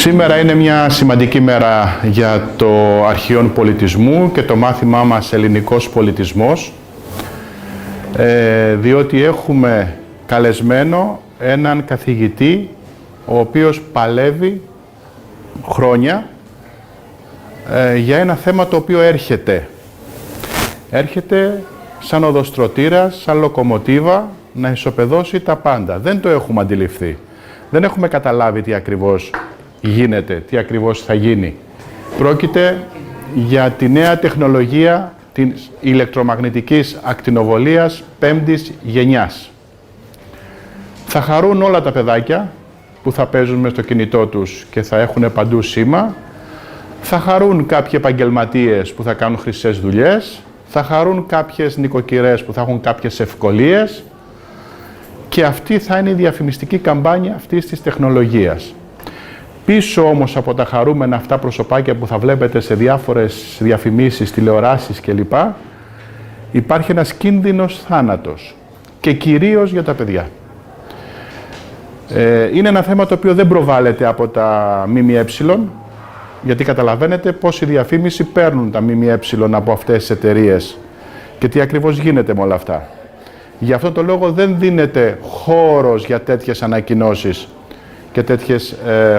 Σήμερα είναι μια σημαντική μέρα για το αρχαίον πολιτισμού και το μάθημά μας ελληνικός πολιτισμός, διότι έχουμε καλεσμένο έναν καθηγητή ο οποίος παλεύει χρόνια για ένα θέμα το οποίο έρχεται σαν οδοστρωτήρας, σαν λοκομοτίβα να ισοπεδώσει τα πάντα. Δεν το έχουμε αντιληφθεί. Δεν έχουμε καταλάβει τι ακριβώς γίνεται, τι ακριβώς θα γίνει. Πρόκειται για τη νέα τεχνολογία της ηλεκτρομαγνητικής ακτινοβολίας 5ης γενιάς. Θα χαρούν όλα τα παιδάκια που θα παίζουν μες στο κινητό τους και θα έχουν παντού σήμα. Θα χαρούν κάποιοι επαγγελματίες που θα κάνουν χρυσές δουλειές. Θα χαρούν κάποιες νοικοκυρές που θα έχουν κάποιες ευκολίες. Και αυτή θα είναι η διαφημιστική καμπάνια αυτής της τεχνολογίας. Πίσω όμως από τα χαρούμενα αυτά προσωπάκια που θα βλέπετε σε διάφορες διαφημίσεις, τηλεοράσεις κλπ. Υπάρχει ένας κίνδυνος θάνατος και κυρίως για τα παιδιά. Είναι ένα θέμα το οποίο δεν προβάλλεται από τα ΜΜΕ, γιατί καταλαβαίνετε πώς η διαφήμιση παίρνουν τα ΜΜΕ από αυτές τις εταιρείες και τι ακριβώς γίνεται με όλα αυτά. Γι' αυτό το λόγο δεν δίνεται χώρος για τέτοιες ανακοινώσεις και τέτοιες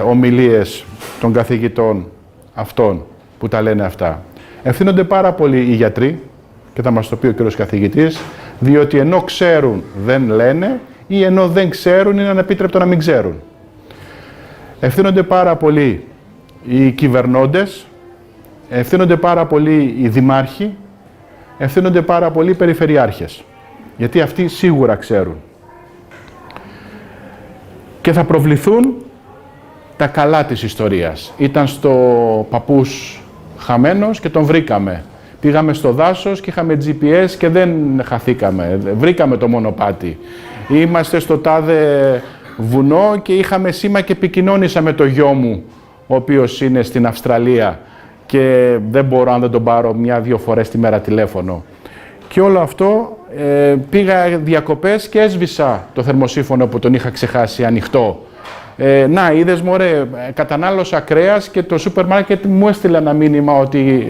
ομιλίες των καθηγητών αυτών που τα λένε αυτά. Ευθύνονται πάρα πολύ οι γιατροί, και θα μας το πει ο κύριος καθηγητής, διότι ενώ ξέρουν δεν λένε ή ενώ δεν ξέρουν είναι ανεπίτρεπτο να μην ξέρουν. Ευθύνονται πάρα πολύ οι κυβερνώντες, ευθύνονται πάρα πολύ οι δημάρχοι, ευθύνονται πάρα πολύ οι περιφερειάρχες, γιατί αυτοί σίγουρα ξέρουν. Και θα προβληθούν τα καλά της ιστορίας. Ήταν στο παππούς χαμένος και τον βρήκαμε. Πήγαμε στο δάσος και είχαμε GPS και δεν χαθήκαμε. Βρήκαμε το μονοπάτι. Είμαστε στο τάδε βουνό και είχαμε σήμα και επικοινώνησα με το γιο μου, ο οποίος είναι στην Αυστραλία και δεν μπορώ αν δεν τον πάρω 1-2 φορές τη μέρα τηλέφωνο. Και όλο αυτό πήγα διακοπές και έσβησα το θερμοσύφωνο που τον είχα ξεχάσει ανοιχτό. Να, είδες μωρέ, κατανάλωσα κρέας και το σούπερ μάρκετ μου έστειλε ένα μήνυμα ότι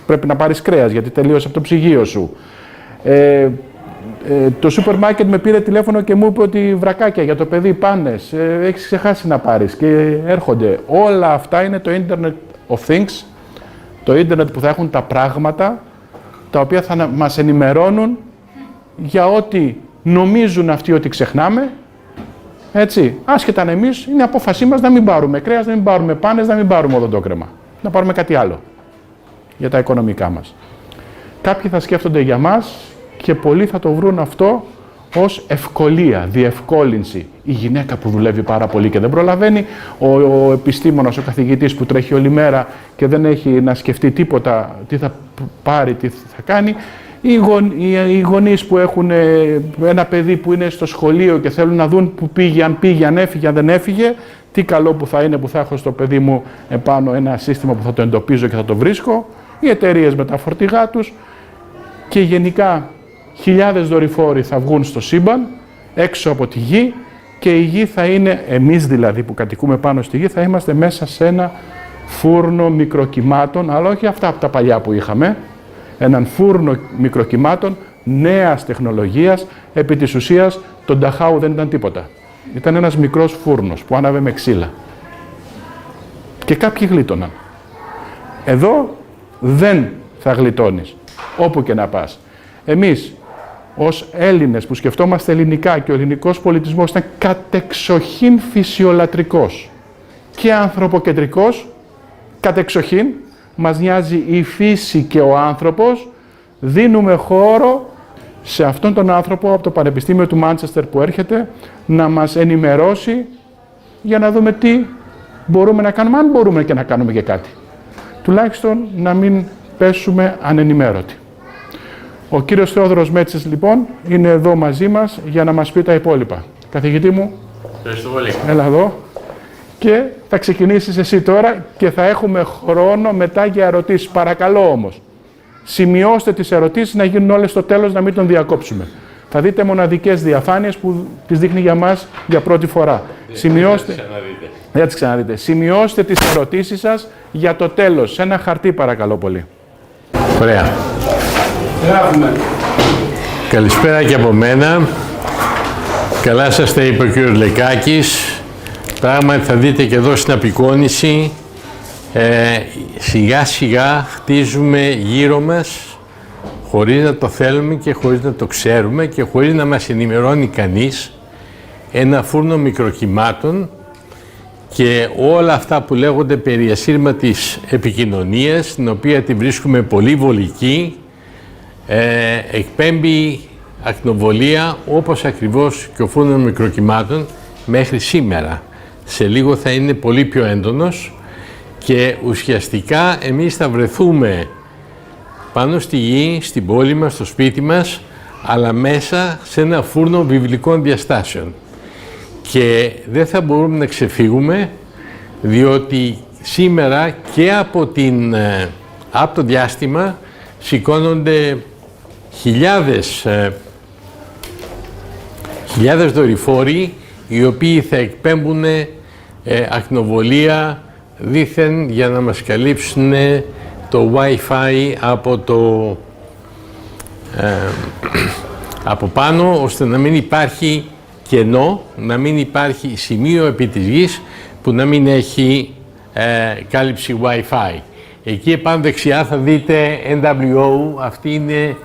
πρέπει να πάρεις κρέας γιατί τελείωσε από το ψυγείο σου. Το σούπερ μάρκετ με πήρε τηλέφωνο και μου είπε ότι βρακάκια για το παιδί πάνες, έχεις ξεχάσει να πάρεις και έρχονται. Όλα αυτά είναι το Internet of Things, το ίντερνετ που θα έχουν τα πράγματα, τα οποία θα μας ενημερώνουν για ό,τι νομίζουν αυτοί ότι ξεχνάμε, έτσι, άσχετα αν εμείς, είναι απόφασή μας να μην πάρουμε κρέας, να μην πάρουμε πάνες, να μην πάρουμε οδοντόκρεμα, να πάρουμε κάτι άλλο για τα οικονομικά μας. Κάποιοι θα σκέφτονται για μας και πολλοί θα το βρουν αυτό ως ευκολία, διευκόλυνση. Η γυναίκα που δουλεύει πάρα πολύ και δεν προλαβαίνει, ο επιστήμονας, ο καθηγητής που τρέχει όλη μέρα και δεν έχει να σκεφτεί τίποτα, τι θα πάρει, τι θα κάνει, οι γονείς που έχουν ένα παιδί που είναι στο σχολείο και θέλουν να δουν που πήγε, αν έφυγε, αν δεν έφυγε, τι καλό που θα είναι που θα έχω στο παιδί μου επάνω ένα σύστημα που θα το εντοπίζω και θα το βρίσκω, οι εταιρείες με τα φορτηγά τους και γενικά χιλιάδες δορυφόροι θα βγουν στο σύμπαν, έξω από τη γη και η γη θα είναι, εμείς δηλαδή που κατοικούμε πάνω στη γη, θα είμαστε μέσα σε ένα φούρνο μικροκυμάτων, αλλά όχι αυτά από τα παλιά που είχαμε, έναν φούρνο μικροκυμάτων νέας τεχνολογίας, επί της ουσίας το Νταχάου δεν ήταν τίποτα. Ήταν ένας μικρός φούρνος που άναβε με ξύλα. Και κάποιοι γλίτωναν. Εδώ δεν θα γλιτώνεις, όπου και να πας. Εμείς, ως Έλληνες που σκεφτόμαστε ελληνικά και ο ελληνικός πολιτισμός ήταν κατεξοχήν φυσιολατρικός και ανθρωποκεντρικός, κατεξοχήν, μας νοιάζει η φύση και ο άνθρωπος, δίνουμε χώρο σε αυτόν τον άνθρωπο από το Πανεπιστήμιο του Μάντσεστερ που έρχεται να μας ενημερώσει για να δούμε τι μπορούμε να κάνουμε, αν μπορούμε και να κάνουμε και κάτι. Τουλάχιστον να μην πέσουμε ανενημέρωτοι. Ο κύριος Θεόδωρος Μέτσης, λοιπόν, είναι εδώ μαζί μας για να μας πει τα υπόλοιπα. Καθηγητή μου, ευχαριστώ πολύ. Έλα εδώ. Και θα ξεκινήσεις εσύ τώρα και θα έχουμε χρόνο μετά για ερωτήσεις. Παρακαλώ όμως, σημειώστε τις ερωτήσεις να γίνουν όλες στο τέλος, να μην τον διακόψουμε. Θα δείτε μοναδικές διαφάνειες που τις δείχνει για μας για πρώτη φορά. Σημειώστε. Για τις ξαναδείτε. Σημειώστε τις ερωτήσεις σας για το τέλος. Σε ένα χαρτί παρακαλώ πολύ. Ωραία. Γράφουμε. Καλησπέρα και από μένα. Καλά σας τα είπε ο κύριος Λεκάκης. Πράγματι θα δείτε και εδώ στην απεικόνηση, σιγά σιγά χτίζουμε γύρω μας, χωρίς να το θέλουμε και χωρίς να το ξέρουμε και χωρίς να μας ενημερώνει κανείς, ένα φούρνο μικροκυμάτων, και όλα αυτά που λέγονται περί ασύρματης επικοινωνίας, την οποία τη βρίσκουμε πολύ βολική, εκπέμπει ακτινοβολία όπως ακριβώς και ο φούρνος μικροκυμάτων μέχρι σήμερα. Σε λίγο θα είναι πολύ πιο έντονος και ουσιαστικά εμείς θα βρεθούμε πάνω στη γη, στην πόλη μας, στο σπίτι μας, αλλά μέσα σε ένα φούρνο βιβλικών διαστάσεων. Και δεν θα μπορούμε να ξεφύγουμε, διότι σήμερα και από το διάστημα σηκώνονται χιλιάδες δορυφόροι, οι οποίοι θα εκπέμπουν ακτινοβολία δήθεν για να μας καλύψουν το Wi-Fi από πάνω, ώστε να μην υπάρχει κενό, να μην υπάρχει σημείο επί της γης που να μην έχει κάλυψη Wi-Fi. Εκεί επάνω δεξιά θα δείτε NWO, αυτή είναι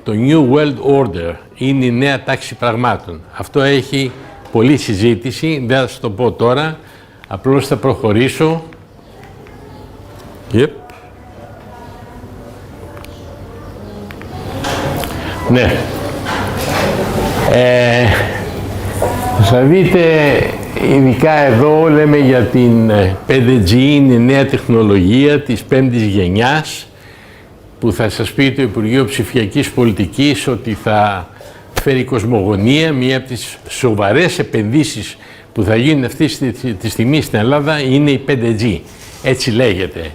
το New World Order, είναι η νέα τάξη πραγμάτων. Αυτό έχει πολλή συζήτηση, δεν θα σας το πω τώρα, απλώς θα προχωρήσω. Yep. Ναι. Θα δείτε, ειδικά εδώ λέμε για την 5G, είναι νέα τεχνολογία της 5ης γενιάς, που θα σας πει το Υπουργείο Ψηφιακής Πολιτικής ότι θα φέρει κοσμογονία. Μία από τις σοβαρές επενδύσεις που θα γίνουν αυτή τη στιγμή στην Ελλάδα είναι η 5G. Έτσι λέγεται.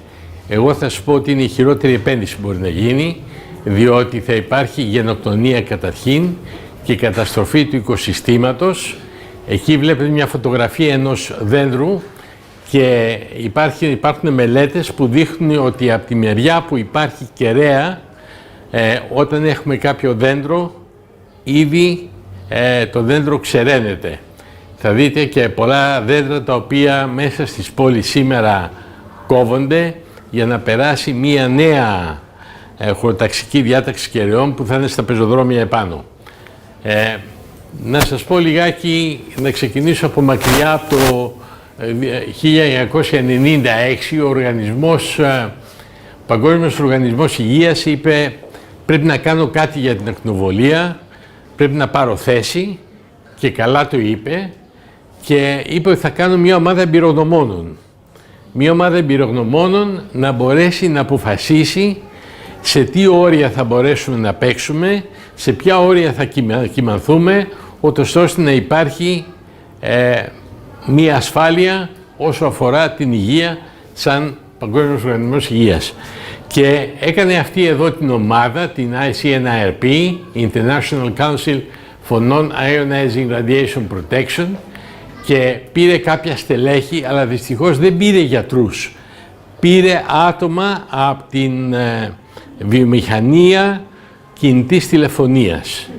Εγώ θα σας πω ότι είναι η χειρότερη επένδυση που μπορεί να γίνει, διότι θα υπάρχει γενοκτονία καταρχήν και καταστροφή του οικοσυστήματος. Εκεί βλέπετε μια φωτογραφία ενός δέντρου και υπάρχουν μελέτες που δείχνουν ότι από τη μεριά που υπάρχει κεραία, όταν έχουμε κάποιο δέντρο, ήδη το δέντρο ξεραίνεται. Θα δείτε και πολλά δέντρα τα οποία μέσα στις πόλεις σήμερα κόβονται για να περάσει μια νέα χωροταξική διάταξη κεραιών που θα είναι στα πεζοδρόμια επάνω. Να σας πω λιγάκι, να ξεκινήσω από μακριά, από το 1996 ο Παγκόσμιος Οργανισμός Υγείας είπε πρέπει να κάνω κάτι για την ακτινοβολία, πρέπει να πάρω θέση, και καλά το είπε, και είπε ότι θα κάνω μια ομάδα εμπειρογνωμόνων. Μια ομάδα εμπειρογνωμόνων να μπορέσει να αποφασίσει σε τι όρια θα μπορέσουμε να παίξουμε, σε ποια όρια θα κυμανθούμε, ώστε να υπάρχει μία ασφάλεια όσο αφορά την υγεία σαν Παγκόσμιος Οργανισμός Υγείας. Και έκανε αυτή εδώ την ομάδα, την ICNIRP, International Council for Non-Ionizing Radiation Protection, και πήρε κάποια στελέχη, αλλά δυστυχώς δεν πήρε γιατρούς. Πήρε άτομα από την βιομηχανία κινητής τηλεφωνίας.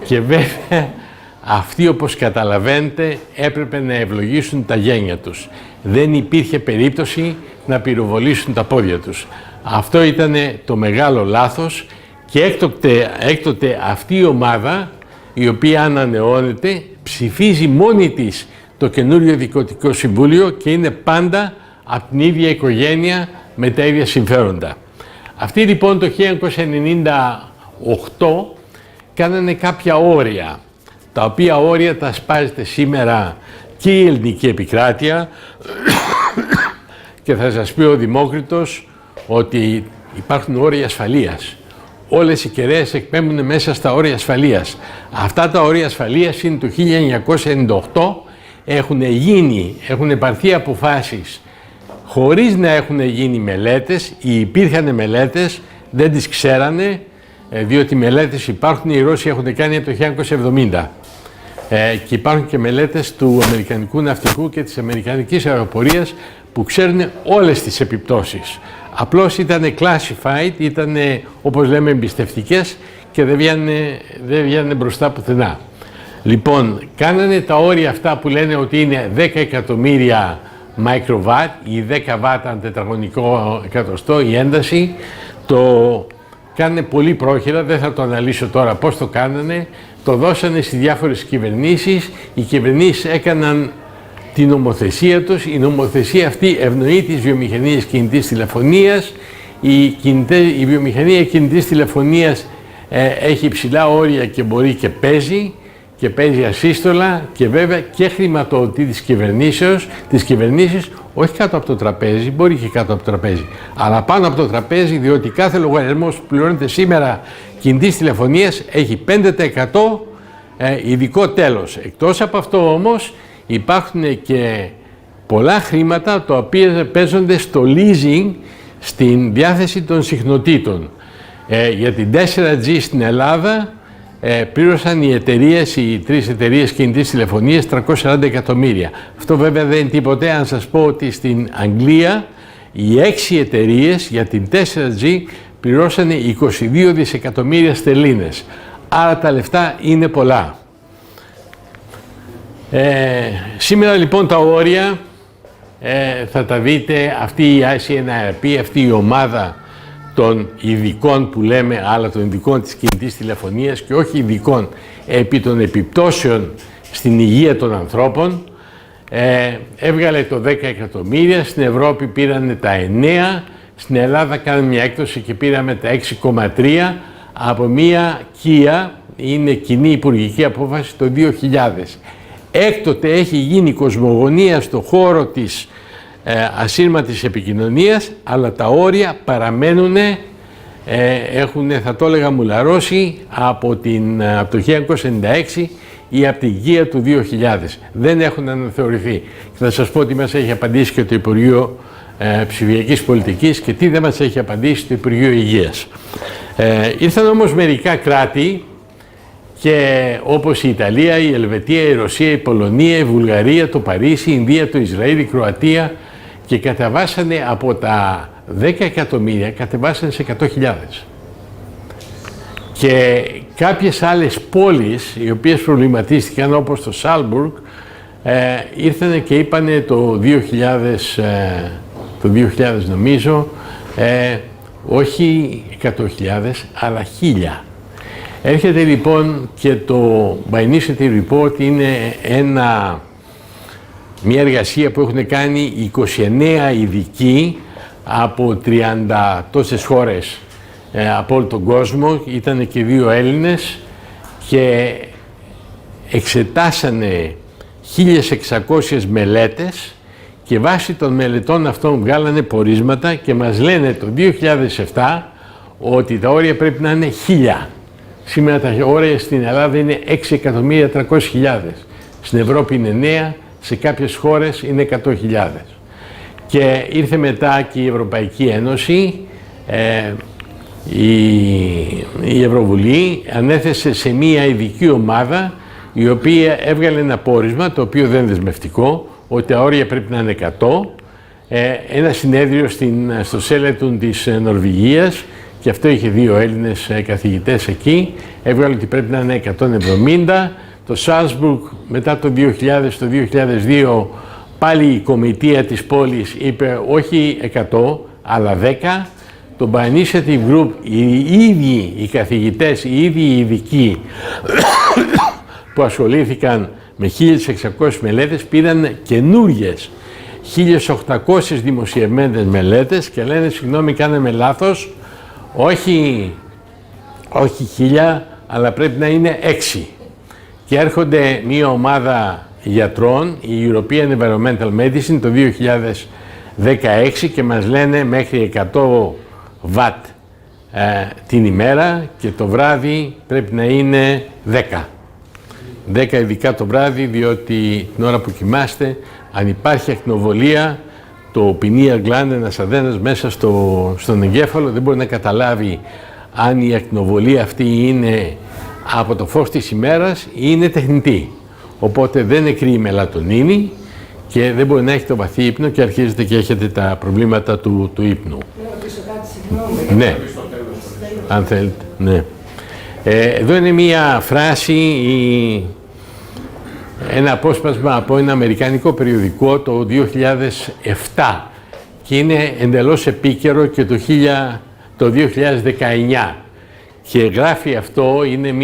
Και βέβαια αυτοί, όπως καταλαβαίνετε, έπρεπε να ευλογήσουν τα γένια τους. Δεν υπήρχε περίπτωση να πυροβολήσουν τα πόδια τους. Αυτό ήταν το μεγάλο λάθος, και έκτοτε αυτή η ομάδα, η οποία ανανεώνεται, ψηφίζει μόνη της το καινούριο Διοικητικό Συμβούλιο και είναι πάντα από την ίδια οικογένεια με τα ίδια συμφέροντα. Αυτοί λοιπόν το 1998 κάνανε κάποια όρια, τα οποία όρια τα σπάζεται σήμερα και η ελληνική επικράτεια και θα σας πει ο Δημόκριτος ότι υπάρχουν όρια ασφαλείας. Όλες οι κεραίες εκπέμπουν μέσα στα όρια ασφαλείας. Αυτά τα όρια ασφαλείας είναι το 1998, έχουν υπαρθεί αποφάσεις χωρίς να έχουν γίνει μελέτες, ή υπήρχαν μελέτες, δεν τις ξέρανε, διότι οι μελέτες υπάρχουν, οι Ρώσοι έχουν κάνει από το 1970. Και υπάρχουν και μελέτες του Αμερικανικού Ναυτικού και της Αμερικανικής Αεροπορίας που ξέρουν όλες τις επιπτώσεις. Απλώς ήταν classified, ήταν όπως λέμε εμπιστευτικές και δεν βγαίνανε μπροστά πουθενά. Λοιπόν, κάνανε τα όρια αυτά που λένε ότι είναι 10 εκατομμύρια μικροβάτ ή 10 βάτ ανά τετραγωνικό εκατοστό η ένταση. Το κάνανε πολύ πρόχειρα, δεν θα το αναλύσω τώρα πώς το κάνανε. Το δώσανε στις διάφορες κυβερνήσεις, οι κυβερνήσεις έκαναν την νομοθεσία τους, η νομοθεσία αυτή ευνοεί τις βιομηχανίες κινητής τηλεφωνίας, η βιομηχανία κινητής τηλεφωνίας έχει υψηλά όρια και μπορεί και παίζει ασύστολα και βέβαια και χρηματοδοτεί τις κυβερνήσεις, όχι κάτω από το τραπέζι, μπορεί και κάτω από το τραπέζι, αλλά πάνω από το τραπέζι, διότι κάθε λογαριασμός που πληρώνεται σήμερα κινητής τηλεφωνίας έχει 5% ειδικό τέλος. Εκτός από αυτό όμως υπάρχουν και πολλά χρήματα τα οποία παίζονται στο leasing στην διάθεση των συχνοτήτων. Για την 4G στην Ελλάδα πλήρωσαν οι τρεις εταιρείες κινητής τηλεφωνίας 340 εκατομμύρια. Αυτό βέβαια δεν είναι τίποτε αν σας πω ότι στην Αγγλία οι 6 εταιρείες για την 4G πληρώσανε 22 δισεκατομμύρια στελίνες. Άρα τα λεφτά είναι πολλά. Σήμερα λοιπόν τα όρια θα τα δείτε, αυτή η ICNIRP, αυτή η ομάδα των ειδικών που λέμε, αλλά των ειδικών της κινητής τηλεφωνίας και όχι ειδικών επί των επιπτώσεων στην υγεία των ανθρώπων, έβγαλε το 10 εκατομμύρια, στην Ευρώπη πήρανε τα 9, στην Ελλάδα κάναμε μια έκπτωση και πήραμε τα 6,3 από μια Kia, είναι κοινή υπουργική απόφαση το 2000. Έκτοτε έχει γίνει κοσμογονία στο χώρο της ασύρματης επικοινωνίας, αλλά τα όρια παραμένουν, έχουν, θα το έλεγα, μουλαρώσει από το 1996 ή από την Kia του 2000. Δεν έχουν αναθεωρηθεί. Και θα σας πω τι μας έχει απαντήσει και το Υπουργείο Ψηφιακής Πολιτικής και τι δεν μας έχει απαντήσει το Υπουργείο Υγείας. Ήρθαν όμως μερικά κράτη, και όπως η Ιταλία, η Ελβετία, η Ρωσία, η Πολωνία, η Βουλγαρία, το Παρίσι, η Ινδία, το Ισραήλ, η Κροατία και κατεβάσανε από τα 10 εκατομμύρια, κατεβάσανε σε 100.000. Και κάποιες άλλες πόλεις, οι οποίες προβληματίστηκαν όπως το Σάλμπουργκ, ήρθανε και είπανε το 2000 νομίζω, όχι 100.000 αλλά 1.000. Έρχεται λοιπόν και το By Initiative Report, είναι μια εργασία που έχουν κάνει 29 ειδικοί από 30 τόσες χώρες από όλο τον κόσμο, ήταν και 2 Έλληνες και εξετάσανε 1.600 μελέτες και βάσει των μελετών αυτών βγάλανε πορίσματα και μας λένε το 2007 ότι τα όρια πρέπει να είναι 1.000. Σήμερα τα όρια στην Ελλάδα είναι 6.300.000. Στην Ευρώπη είναι 9, σε κάποιες χώρες είναι 100.000. Και ήρθε μετά και η Ευρωπαϊκή Ένωση, η Ευρωβουλή ανέθεσε σε μία ειδική ομάδα η οποία έβγαλε ένα πόρισμα, το οποίο δεν είναι δεσμευτικό, ότι τα όρια πρέπει να είναι 100. Ένα συνέδριο στο Σέλετουν της Νορβηγίας, και αυτό είχε 2 Έλληνες καθηγητές εκεί, έβγαλε ότι πρέπει να είναι 170. Το Σάλσμπουργκ μετά το 2000, το 2002, πάλι η κομιτεία της πόλης είπε όχι 100, αλλά 10. Το By Initiative Group, οι ίδιοι οι καθηγητές, οι ίδιοι οι ειδικοί που ασχολήθηκαν με 1.600 μελέτες, πήραν καινούριες 1.800 δημοσιευμένες μελέτες και λένε συγγνώμη, κάναμε λάθος, όχι 1.000, αλλά πρέπει να είναι 6. Και έρχονται μία ομάδα γιατρών, η European Environmental Medicine, το 2016 και μας λένε μέχρι 100 βατ την ημέρα και το βράδυ πρέπει να είναι 10. 10 ειδικά το βράδυ, διότι την ώρα που κοιμάστε, αν υπάρχει ακτινοβολία, το pineal gland, ένας αδένας μέσα στον εγκέφαλο, δεν μπορεί να καταλάβει αν η ακτινοβολία αυτή είναι από το φως της ημέρας ή είναι τεχνητή. οπότε δεν νεκρεί η μελατονίνη και δεν μπορεί να έχει το βαθύ ύπνο και αρχίζετε και έχετε τα προβλήματα του ύπνου. Ναι, αν θέλετε, ναι. Εδώ είναι μία φράση, ένα απόσπασμα από ένα αμερικανικό περιοδικό το 2007 και είναι εντελώς επίκαιρο και το 2019 και γράφει αυτό, είναι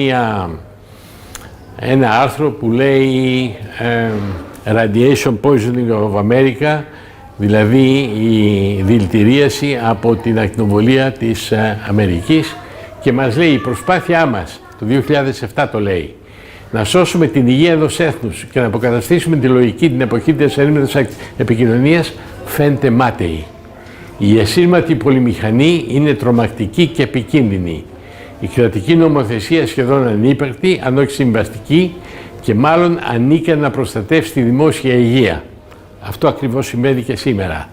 ένα άρθρο που λέει Radiation Poisoning of America, δηλαδή η δηλητηρίαση από την ακτινοβολία της Αμερικής και μας λέει η προσπάθειά μας, το 2007 το λέει, να σώσουμε την υγεία ενός έθνους και να αποκαταστήσουμε τη λογική την εποχή της ασύρματης επικοινωνίας φαίνεται μάταιη. Η ασύρματη πολυμηχανή είναι τρομακτική και επικίνδυνη. Η κρατική νομοθεσία σχεδόν ανύπαρκτη, αν όχι συμβαστική, και μάλλον ανίκανη να προστατεύσει τη δημόσια υγεία. Αυτό ακριβώς συμβαίνει και σήμερα.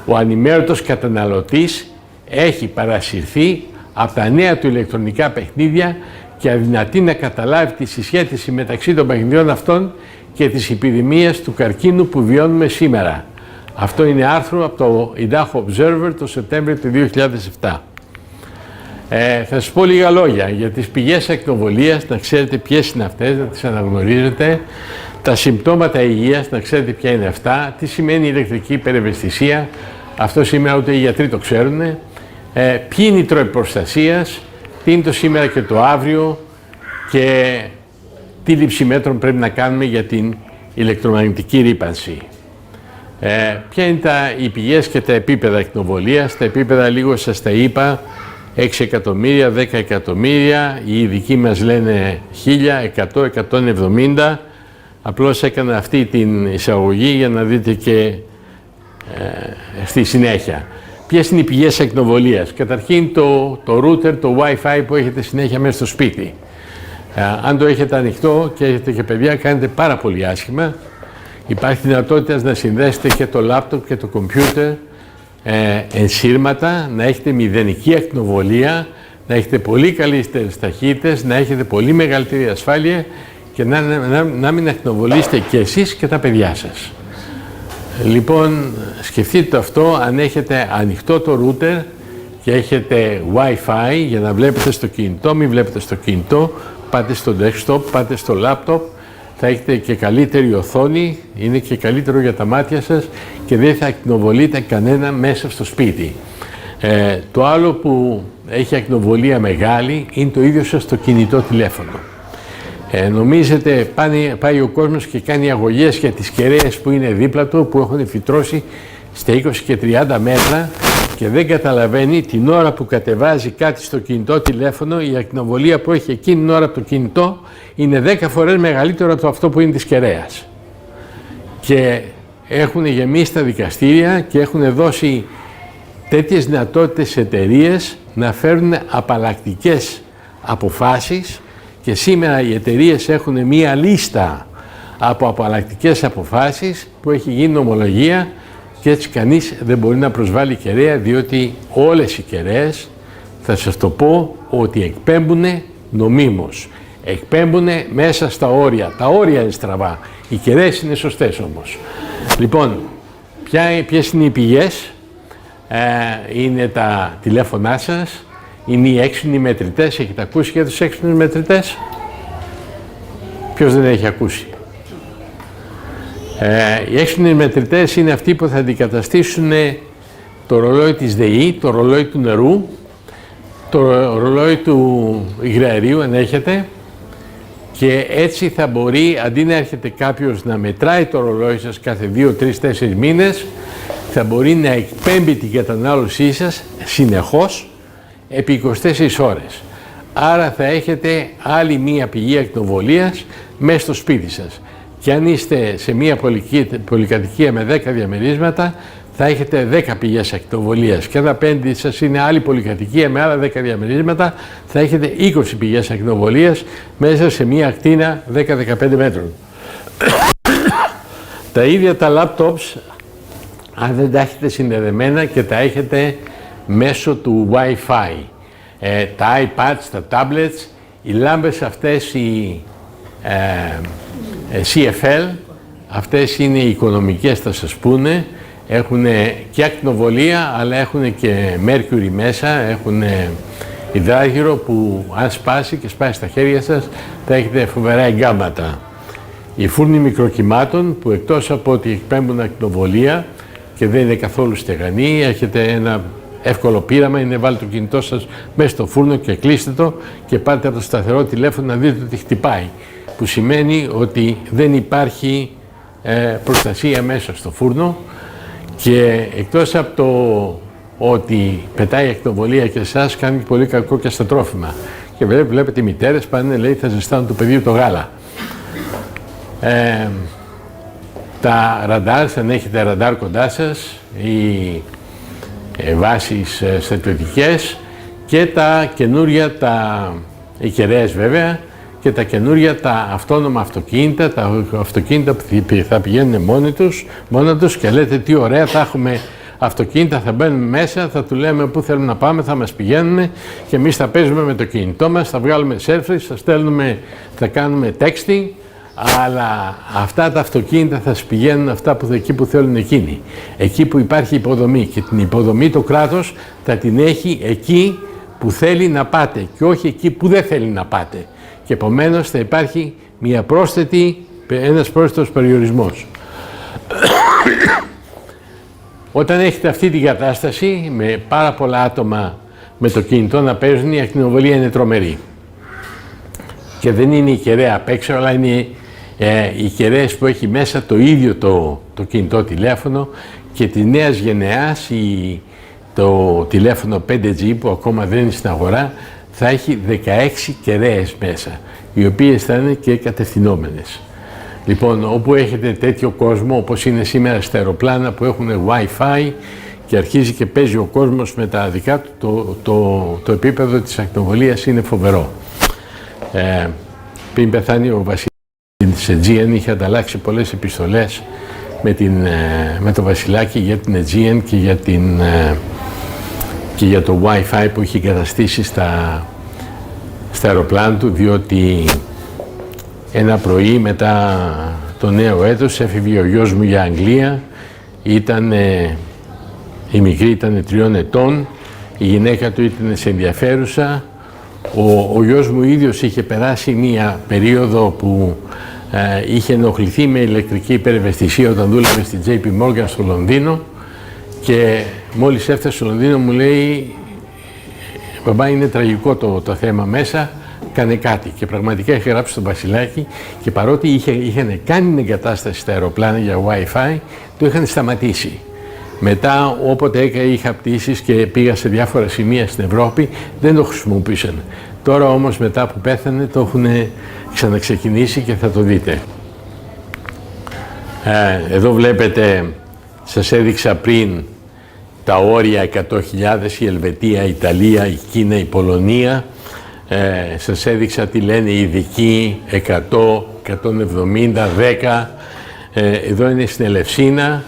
Ο ανημέρωτος καταναλωτής έχει παρασυρθεί από τα νέα του ηλεκτρονικά παιχνίδια και αδυνατεί να καταλάβει τη συσχέτιση μεταξύ των παιχνιδιών αυτών και της επιδημίας του καρκίνου που βιώνουμε σήμερα. Αυτό είναι άρθρο από το Idaho Observer το Σεπτέμβριο του 2007. Θα σας πω λίγα λόγια για τις πηγές ακτινοβολίας, να ξέρετε ποιες είναι αυτές, να τις αναγνωρίζετε, τα συμπτώματα υγείας, να ξέρετε ποια είναι αυτά, τι σημαίνει ηλεκτρική υπερευαισθησία, αυτό σήμερα ούτε οι γιατροί το ξέρουν, ποιοι είναι οι τρόποι προστασίας, τι είναι το σήμερα και το αύριο και τι λήψη μέτρων πρέπει να κάνουμε για την ηλεκτρομαγνητική ρύπανση. Ποια είναι οι πηγές και τα επίπεδα ακτινοβολίας, τα επίπεδα λίγο σας τα είπα, 6 εκατομμύρια, 10 εκατομμύρια, οι ειδικοί μας λένε 1000, 100, 170. Απλώς έκανα αυτή την εισαγωγή για να δείτε και στη συνέχεια. Ποιες είναι οι πηγές ακτινοβολίας? Καταρχήν το router, το Wi-Fi που έχετε συνέχεια μέσα στο σπίτι. Αν το έχετε ανοιχτό και έχετε και παιδιά, κάνετε πάρα πολύ άσχημα. Υπάρχει δυνατότητα να συνδέσετε και το λάπτοπ και το κομπιούτερ ενσύρματα, να έχετε μηδενική ακτινοβολία, να έχετε πολύ καλύτερες ταχύτητες, να έχετε πολύ μεγαλύτερη ασφάλεια και να μην ακτινοβολήσετε και εσείς και τα παιδιά σας. Λοιπόν, σκεφτείτε το αυτό, αν έχετε ανοιχτό το router και έχετε Wi-Fi για να βλέπετε στο κινητό, μην βλέπετε στο κινητό, πάτε στο desktop, πάτε στο laptop, θα έχετε και καλύτερη οθόνη, είναι και καλύτερο για τα μάτια σας και δεν θα ακτινοβολείτε κανένα μέσα στο σπίτι. Το άλλο που έχει ακτινοβολία μεγάλη είναι το ίδιο σας το κινητό τηλέφωνο. Νομίζετε πάει ο κόσμος και κάνει αγωγές για τις κεραίες που είναι δίπλα του, που έχουν φυτρώσει στα 20 και 30 μέτρα και δεν καταλαβαίνει την ώρα που κατεβάζει κάτι στο κινητό τηλέφωνο, η ακτινοβολία που έχει εκείνη την ώρα από το κινητό είναι 10 φορές μεγαλύτερο από αυτό που είναι της κεραίας. Και έχουν γεμίσει τα δικαστήρια και έχουν δώσει τέτοιες δυνατότητες σε εταιρείες να φέρουν απαλλακτικές αποφάσεις και σήμερα οι εταιρείες έχουν μία λίστα από απαλλακτικές αποφάσεις που έχει γίνει νομολογία και έτσι κανείς δεν μπορεί να προσβάλλει κεραία, διότι όλες οι κεραίες, θα σας το πω, ότι εκπέμπουν νομίμως. Εκπέμπουν μέσα στα όρια. Τα όρια είναι στραβά. Οι κεραίες είναι σωστές όμως. Λοιπόν, ποιες είναι οι πηγές? Είναι τα τηλέφωνά σας, είναι οι έξυπνοι μετρητές. Έχετε ακούσει για τους έξυπνους μετρητές? Ποιος δεν έχει ακούσει? Οι έξυπνοι μετρητές είναι αυτοί που θα αντικαταστήσουν το ρολόι της ΔΕΗ, το ρολόι του νερού, το ρολόι του υγραερίου, αν έχετε, και έτσι θα μπορεί, αντί να έρχεται κάποιος να μετράει το ρολόι σας κάθε 2, 3, 4 μήνες, θα μπορεί να εκπέμπει την κατανάλωσή σας συνεχώς επί 24 ώρες. Άρα θα έχετε άλλη μία πηγή ακτινοβολίας μέσα στο σπίτι σας. Και αν είστε σε μία πολυκατοικία με 10 διαμερίσματα, θα έχετε 10 πηγές ακτινοβολίας. Και αν απέναντι σας είναι άλλη πολυκατοικία με άλλα 10 διαμερίσματα, θα έχετε 20 πηγές ακτινοβολίας μέσα σε μία ακτίνα 10-15 μέτρων. Τα ίδια τα laptops, αν δεν τα έχετε συνδεδεμένα και τα έχετε μέσω του Wi-Fi, τα iPads, τα tablets, οι λάμπες αυτές, CFL, αυτές είναι οι οικονομικές, θα σας πούνε, έχουν και ακτινοβολία, αλλά έχουν και mercury μέσα, έχουν υδράγυρο που αν σπάσει και σπάσει στα χέρια σας θα έχετε φοβερά εγκάματα. Οι φούρνοι μικροκυμάτων που εκτός από ότι εκπέμπουν ακτινοβολία και δεν είναι καθόλου στεγανοί, έχετε ένα εύκολο πείραμα, είναι βάλτε το κινητό σας μέσα στο φούρνο και κλείστε το και πάτε από το σταθερό τηλέφωνο να δείτε ότι χτυπάει, που σημαίνει ότι δεν υπάρχει προστασία μέσα στο φούρνο και εκτός από το ότι πετάει η ακτινοβολία και εσάς κάνει πολύ κακό και στα τρόφιμα. Και βλέπετε οι μητέρες πάνε, λέει, θα ζεστάνουν το παιδί το γάλα. Τα ραντάρ, αν έχετε ραντάρ κοντά σας, οι βάσεις στρατιωτικές και τα καινούρια, οι κεραίες βέβαια, και τα καινούρια τα αυτόνομα αυτοκίνητα, τα αυτοκίνητα που θα πηγαίνουν μόνα τους και λέτε τι ωραία, θα έχουμε αυτοκίνητα, θα μπαίνουμε μέσα, θα του λέμε πού θέλουμε να πάμε, θα μας πηγαίνουν και εμείς θα παίζουμε με το κινητό μας, θα βγάλουμε selfies, θα στέλνουμε, θα κάνουμε texting, αλλά αυτά τα αυτοκίνητα θα σας πηγαίνουν εκεί που θέλουν εκείνοι. Εκεί που υπάρχει υποδομή και την υποδομή το κράτος θα την έχει εκεί που θέλει να πάτε και όχι εκεί που δεν θέλει να πάτε. Και επομένως θα υπάρχει ένας πρόσθετος περιορισμός. Όταν έχετε αυτή την κατάσταση με πάρα πολλά άτομα με το κινητό να παίζουν, η ακτινοβολία είναι τρομερή. Και δεν είναι η κεραία απ' έξω, αλλά είναι οι κεραίες που έχει μέσα το ίδιο το κινητό τηλέφωνο και τη νέας γενεάς το τηλέφωνο 5G που ακόμα δεν είναι στην αγορά θα έχει 16 κεραίες μέσα, οι οποίες θα είναι και κατευθυνόμενες. Λοιπόν, όπου έχετε τέτοιο κόσμο, όπως είναι σήμερα στα αεροπλάνα που έχουν Wi-Fi και αρχίζει και παίζει ο κόσμος με τα δικά του, το επίπεδο της ακτινοβολίας είναι φοβερό. Πριν πεθάνει ο Βασιλάκης της Aegean, είχε ανταλλάξει πολλές επιστολές με το Βασιλάκη για την Aegean και για το Wi-Fi που είχε εγκαταστήσει στα αεροπλάνα του, διότι ένα πρωί μετά το νέο έτος έφυγε ο γιος μου για Αγγλία, η μικρή ήταν 3 ετών, η γυναίκα του ήταν σε ενδιαφέρουσα, ο γιος μου ίδιος είχε περάσει μία περίοδο που είχε ενοχληθεί με ηλεκτρική υπερευαισθησία όταν δούλευε στη JP Morgan στο Λονδίνο και μόλις έφτασε στο Λονδίνο μου λέει «Μπαμπά, είναι τραγικό το θέμα μέσα, κάνε κάτι». Και πραγματικά είχε γράψει στον Βασιλάκη και παρότι είχαν κάνει την εγκατάσταση στα αεροπλάνα για Wi-Fi, το είχαν σταματήσει. Μετά, όποτε είχα πτήσεις και πήγα σε διάφορα σημεία στην Ευρώπη, δεν το χρησιμοποιήσαν. Τώρα όμως μετά που πέθανε το έχουν ξαναξεκινήσει και θα το δείτε. Εδώ βλέπετε, σας έδειξα πριν τα όρια 100.000, η Ελβετία, η Ιταλία, η Κίνα, η Πολωνία. Σας έδειξα τι λένε οι ειδικοί, 100, 170, 10. Εδώ είναι στην Ελευσίνα,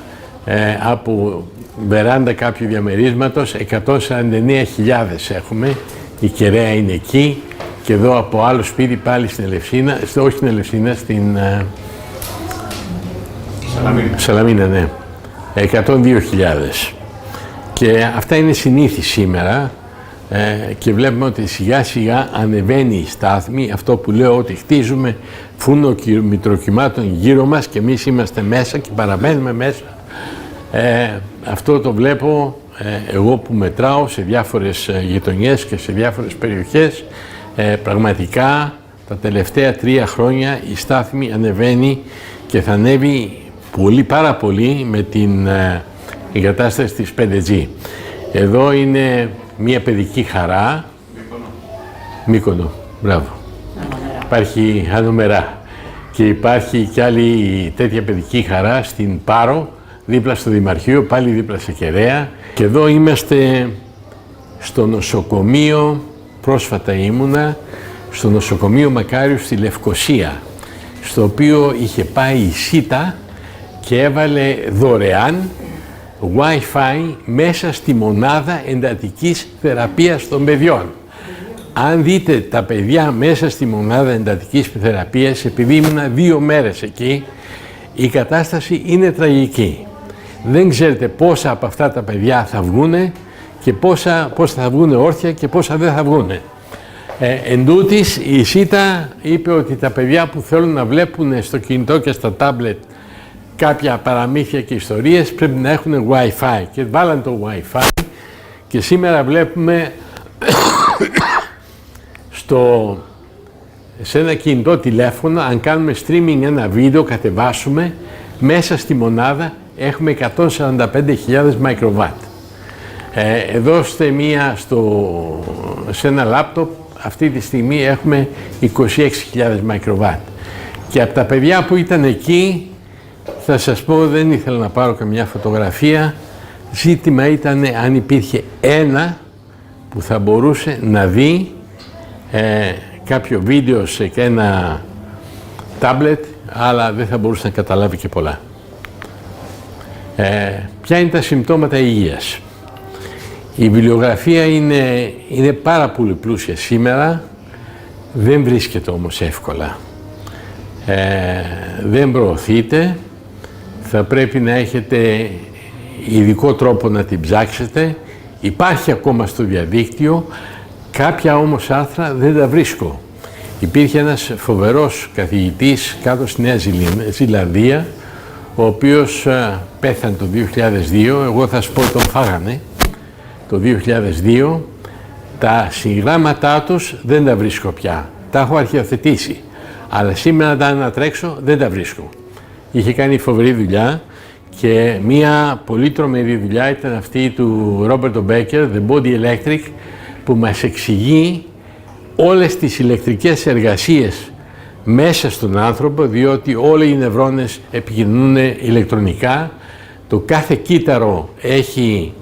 από βεράντα κάποιου διαμερίσματος, 149.000 έχουμε. Η κεραία είναι εκεί και εδώ από άλλο σπίτι πάλι στην Ελευσίνα, όχι στην Ελευσίνα, στην Σαλαμίνα, ναι, 102.000. Και αυτά είναι συνήθι σήμερα και βλέπουμε ότι σιγά σιγά ανεβαίνει η στάθμη, αυτό που λέω ότι χτίζουμε φούρνο μικροκυμάτων γύρω μας και εμείς είμαστε μέσα και παραμένουμε μέσα. Αυτό το βλέπω εγώ που μετράω σε διάφορες γειτονιές και σε διάφορες περιοχές. Πραγματικά τα τελευταία 3 χρόνια η στάθμη ανεβαίνει και θα ανέβει πάρα πολύ με την εγκατάσταση της 5G. Εδώ είναι μια παιδική χαρά. Μύκονο, μπράβο. Υπάρχει Ανομερά και υπάρχει κι άλλη τέτοια παιδική χαρά στην Πάρο, δίπλα στο Δημαρχείο, πάλι δίπλα σε Κεραία. Και εδώ είμαστε στο νοσοκομείο, πρόσφατα ήμουνα, στο νοσοκομείο Μακάριου στη Λευκοσία, στο οποίο είχε πάει η ΣΥΤΑ και έβαλε δωρεάν Wi-Fi μέσα στη μονάδα εντατικής θεραπείας των παιδιών. Αν δείτε τα παιδιά μέσα στη μονάδα εντατικής θεραπείας, επειδή ήμουνα 2 μέρες εκεί, η κατάσταση είναι τραγική. Δεν ξέρετε πόσα από αυτά τα παιδιά θα βγούνε και πόσα θα βγούνε όρθια και πόσα δεν θα βγούνε. Εν τούτης, η ΣΥΤΑ είπε ότι τα παιδιά που θέλουν να βλέπουν στο κινητό και στα τάμπλετ κάποια παραμύθια και ιστορίες πρέπει να έχουν Wi-Fi και βάλαν το Wi-Fi και σήμερα βλέπουμε σε ένα κινητό τηλέφωνο, αν κάνουμε streaming ένα βίντεο, κατεβάσουμε, μέσα στη μονάδα έχουμε 145.000 μικροβάτ. Εδώ σε ένα λάπτοπ αυτή τη στιγμή έχουμε 26.000 μικροβάτ. Και από τα παιδιά που ήταν εκεί, θα σας πω, δεν ήθελα να πάρω καμιά φωτογραφία, ζήτημα ήταν αν υπήρχε ένα που θα μπορούσε να δει κάποιο βίντεο σε ένα τάμπλετ, αλλά δεν θα μπορούσε να καταλάβει και πολλά. Ποια είναι τα συμπτώματα υγείας? Η βιβλιογραφία είναι πάρα πολύ πλούσια σήμερα, δεν βρίσκεται όμως εύκολα. Δεν προωθείται, θα πρέπει να έχετε ειδικό τρόπο να την ψάξετε. Υπάρχει ακόμα στο διαδίκτυο, κάποια όμως άρθρα δεν τα βρίσκω. Υπήρχε ένας φοβερός καθηγητής κάτω στη Νέα Ζηλανδία, ο οποίος πέθανε το 2002, εγώ θα σου πω τον φάγανε το 2002, τα συγγράμματά τους δεν τα βρίσκω πια, τα έχω αρχιοθετήσει, αλλά σήμερα να τα ανατρέξω δεν τα βρίσκω. Είχε κάνει φοβερή δουλειά και μία πολύ τρομερή δουλειά ήταν αυτή του Ρόμπερτο Μπέκερ, The Body Electric, που μας εξηγεί όλες τις ηλεκτρικές εργασίες μέσα στον άνθρωπο, διότι όλοι οι νευρώνες επικοινωνούν ηλεκτρονικά, το κάθε κύτταρο έχει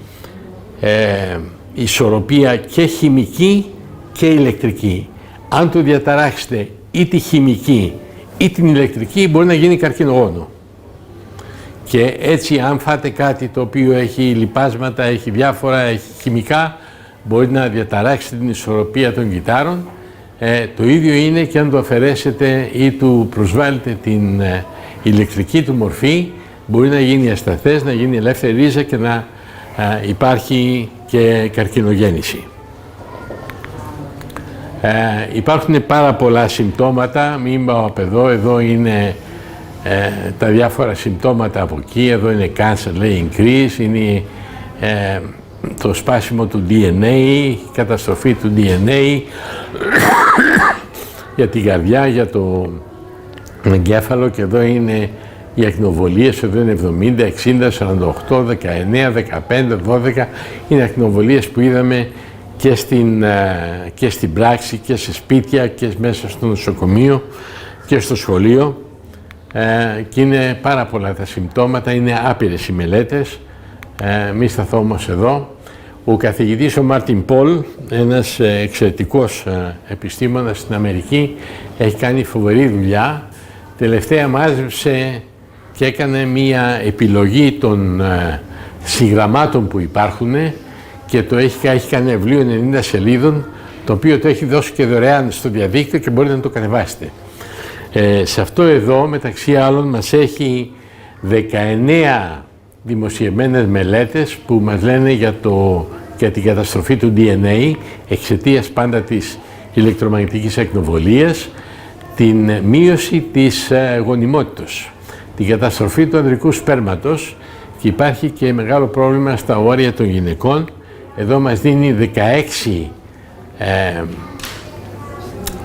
ισορροπία και χημική και ηλεκτρική. Αν το διαταράξετε ή τη χημική ή την ηλεκτρική, μπορεί να γίνει καρκινογόνο. Και έτσι αν φάτε κάτι το οποίο έχει λιπάσματα, έχει διάφορα, έχει χημικά, μπορεί να διαταράξετε την ισορροπία των κυττάρων. Το ίδιο είναι και αν το αφαιρέσετε ή του προσβάλλετε την ηλεκτρική του μορφή, μπορεί να γίνει ασταθές, να γίνει ελεύθερη ρίζα και να υπάρχει και καρκινογέννηση. Υπάρχουν πάρα πολλά συμπτώματα, μην πάω από εδώ είναι τα διάφορα συμπτώματα από εκεί, εδώ είναι cancer, λέει increase, είναι το σπάσιμο του DNA, η καταστροφή του DNA για την καρδιά, για το εγκέφαλο, και εδώ είναι οι ακτινοβολίες, εδώ είναι 70, 60, 48, 19, 15, 12, είναι ακτινοβολίες που είδαμε και στην πράξη και σε σπίτια και μέσα στο νοσοκομείο και στο σχολείο, και είναι πάρα πολλά τα συμπτώματα, είναι άπειρες οι μελέτες. Μη σταθώ όμως εδώ. Ο καθηγητής ο Μάρτιν Πολ, ένας εξαιρετικός επιστήμονας στην Αμερική, έχει κάνει φοβερή δουλειά. Τελευταία μάζεψε και έκανε μία επιλογή των συγγραμμάτων που υπάρχουν και το έχει κάνει βιβλίο 90 σελίδων, το οποίο το έχει δώσει και δωρεάν στο διαδίκτυο και μπορείτε να το κατεβάσετε. Σε αυτό εδώ, μεταξύ άλλων, μας έχει 19 δημοσιευμένες μελέτες που μας λένε για την καταστροφή του DNA εξαιτίας πάντα της ηλεκτρομαγνητικής ακτινοβολίας, την μείωση της γονιμότητας, την καταστροφή του ανδρικού σπέρματος, και υπάρχει και μεγάλο πρόβλημα στα όρια των γυναικών. Εδώ μας δίνει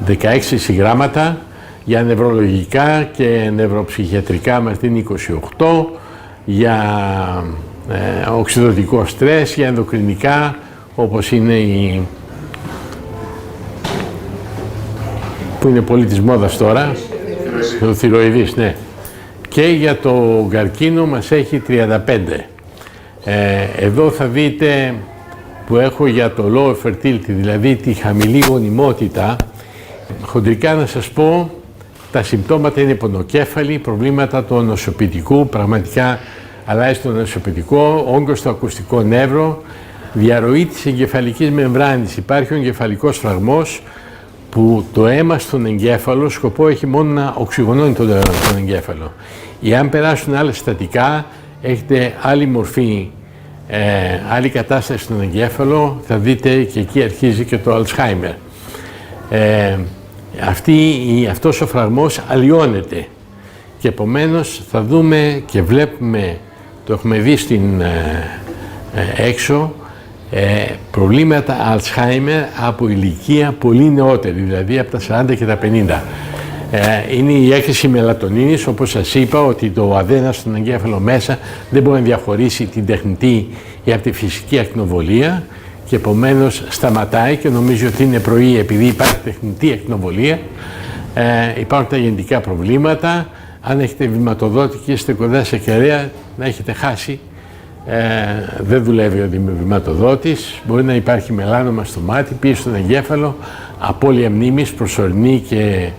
16 συγγράμματα, για νευρολογικά και νευροψυχιατρικά μας δίνει 28, για οξυδοτικό στρες, για ενδοκρινικά όπως είναι που είναι πολύ της μόδας τώρα, το θηροειδής, ναι. Και για το καρκίνο μας έχει 35. Εδώ θα δείτε που έχω για το low fertility, δηλαδή τη χαμηλή γονιμότητα. Χοντρικά να σας πω, τα συμπτώματα είναι πονοκέφαλη, προβλήματα του νοσοποιητικού, πραγματικά αλλάζει το νοσοποιητικό, όγκος στο ακουστικό νεύρο, διαρροή της εγκεφαλικής μεμβράνης. Υπάρχει ο εγκεφαλικός φραγμός που το αίμα στον εγκέφαλο σκοπό έχει μόνο να οξυγονώνει τον εγκέφαλο. Εάν περάσουν άλλα συστατικά, έχετε άλλη μορφή, άλλη κατάσταση στον εγκέφαλο, θα δείτε και εκεί αρχίζει και το Alzheimer. Αυτός ο φραγμός αλλοιώνεται και επομένως θα δούμε και βλέπουμε, το έχουμε δει έξω, προβλήματα Alzheimer από ηλικία πολύ νεότερη, δηλαδή από τα 40 και τα 50. Είναι η έκρηση μελατονίνης, όπως σας είπα, ότι το αδένα στον εγκέφαλο μέσα δεν μπορεί να διαχωρίσει την τεχνητή ή από τη φυσική ακτινοβολία και επομένως σταματάει και νομίζει ότι είναι πρωί επειδή υπάρχει τεχνητή ακτινοβολία. Υπάρχουν τα γεννητικά προβλήματα. Αν έχετε βηματοδότη και είστε κοντά σε κεραία, να έχετε χάσει. Δεν δουλεύει ο βηματοδότης, μπορεί να υπάρχει μελάνομα στο μάτι, πίεση στον εγκέφαλο, απώλεια μνήμης, προσωρινή και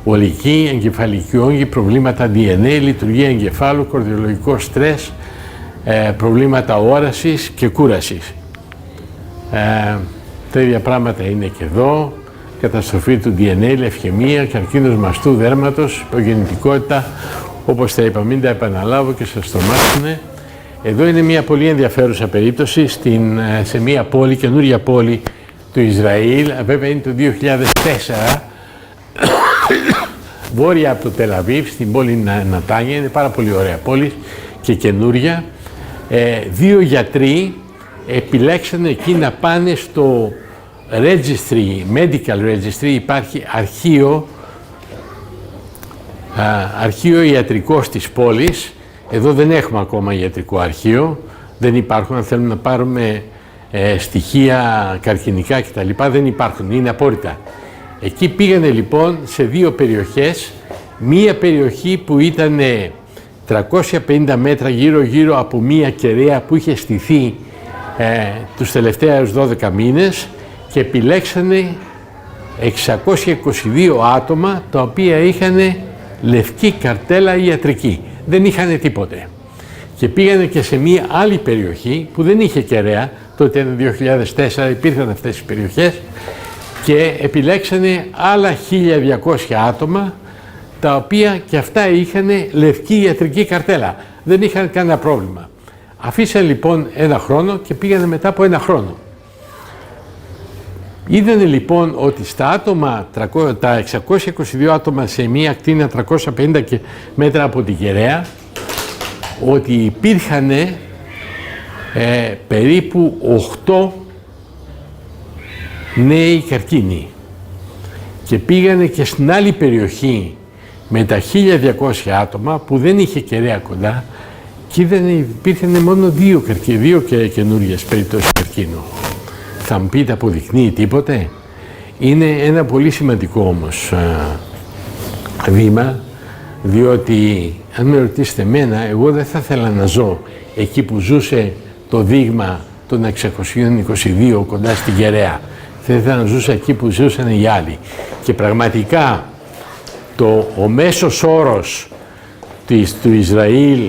ολική, εγκεφαλική όγκη, προβλήματα DNA, λειτουργία εγκεφάλου, κορδιολογικό στρες, προβλήματα όρασης και κούρασης. Τα ίδια πράγματα είναι και εδώ, καταστροφή του DNA, λευκαιμία, καρκίνος μαστού, δέρματος, υπογεννητικότητα, όπως τα είπα, μην τα επαναλάβω και σας τρομάξουνε. Εδώ είναι μια πολύ ενδιαφέρουσα περίπτωση σε μια πόλη, καινούρια πόλη του Ισραήλ, βέβαια είναι το 2004, βόρεια από το Τελαβίβ, στην πόλη Νατάνια, είναι πάρα πολύ ωραία πόλη και καινούρια. Δύο γιατροί επιλέξαν εκεί να πάνε στο registry, medical registry, υπάρχει αρχείο ιατρικό της πόλης. Εδώ δεν έχουμε ακόμα ιατρικό αρχείο, δεν υπάρχουν, αν θέλουμε να πάρουμε στοιχεία καρκινικά κτλ. Δεν υπάρχουν, είναι απόρριτα. Εκεί πήγανε λοιπόν σε δύο περιοχές, μία περιοχή που ήταν 350 μέτρα γύρω από μία κεραία που είχε στηθεί τους τελευταίους 12 μήνες και επιλέξανε 622 άτομα τα οποία είχαν λευκή καρτέλα ιατρική. Δεν είχαν τίποτε. Και πήγανε και σε μία άλλη περιοχή που δεν είχε κεραία, τότε το 2004 υπήρχαν αυτές οι περιοχές και επιλέξανε άλλα 1200 άτομα τα οποία και αυτά είχαν λευκή ιατρική καρτέλα. Δεν είχαν κανένα πρόβλημα. Αφήσαν λοιπόν ένα χρόνο και πήγανε μετά από ένα χρόνο. Είδανε λοιπόν ότι στα άτομα, τα 622 άτομα σε μία ακτίνα 350 μέτρα από την κεραία, ότι υπήρχαν περίπου 8 νέοι καρκίνοι. Και πήγανε και στην άλλη περιοχή με τα 1200 άτομα που δεν είχε κεραία κοντά και υπήρχαν μόνο δύο καινούριες περιπτώσεις καρκίνου. Θα μου πείτε, αποδεικνύει τίποτε? Είναι ένα πολύ σημαντικό όμως βήμα, διότι αν με ρωτήσετε εμένα, εγώ δεν θα ήθελα να ζω εκεί που ζούσε το δείγμα των 622 κοντά στην κεραία. Θα ήθελα να ζούσα εκεί που ζούσαν οι άλλοι. Και πραγματικά ο μέσος όρος του Ισραήλ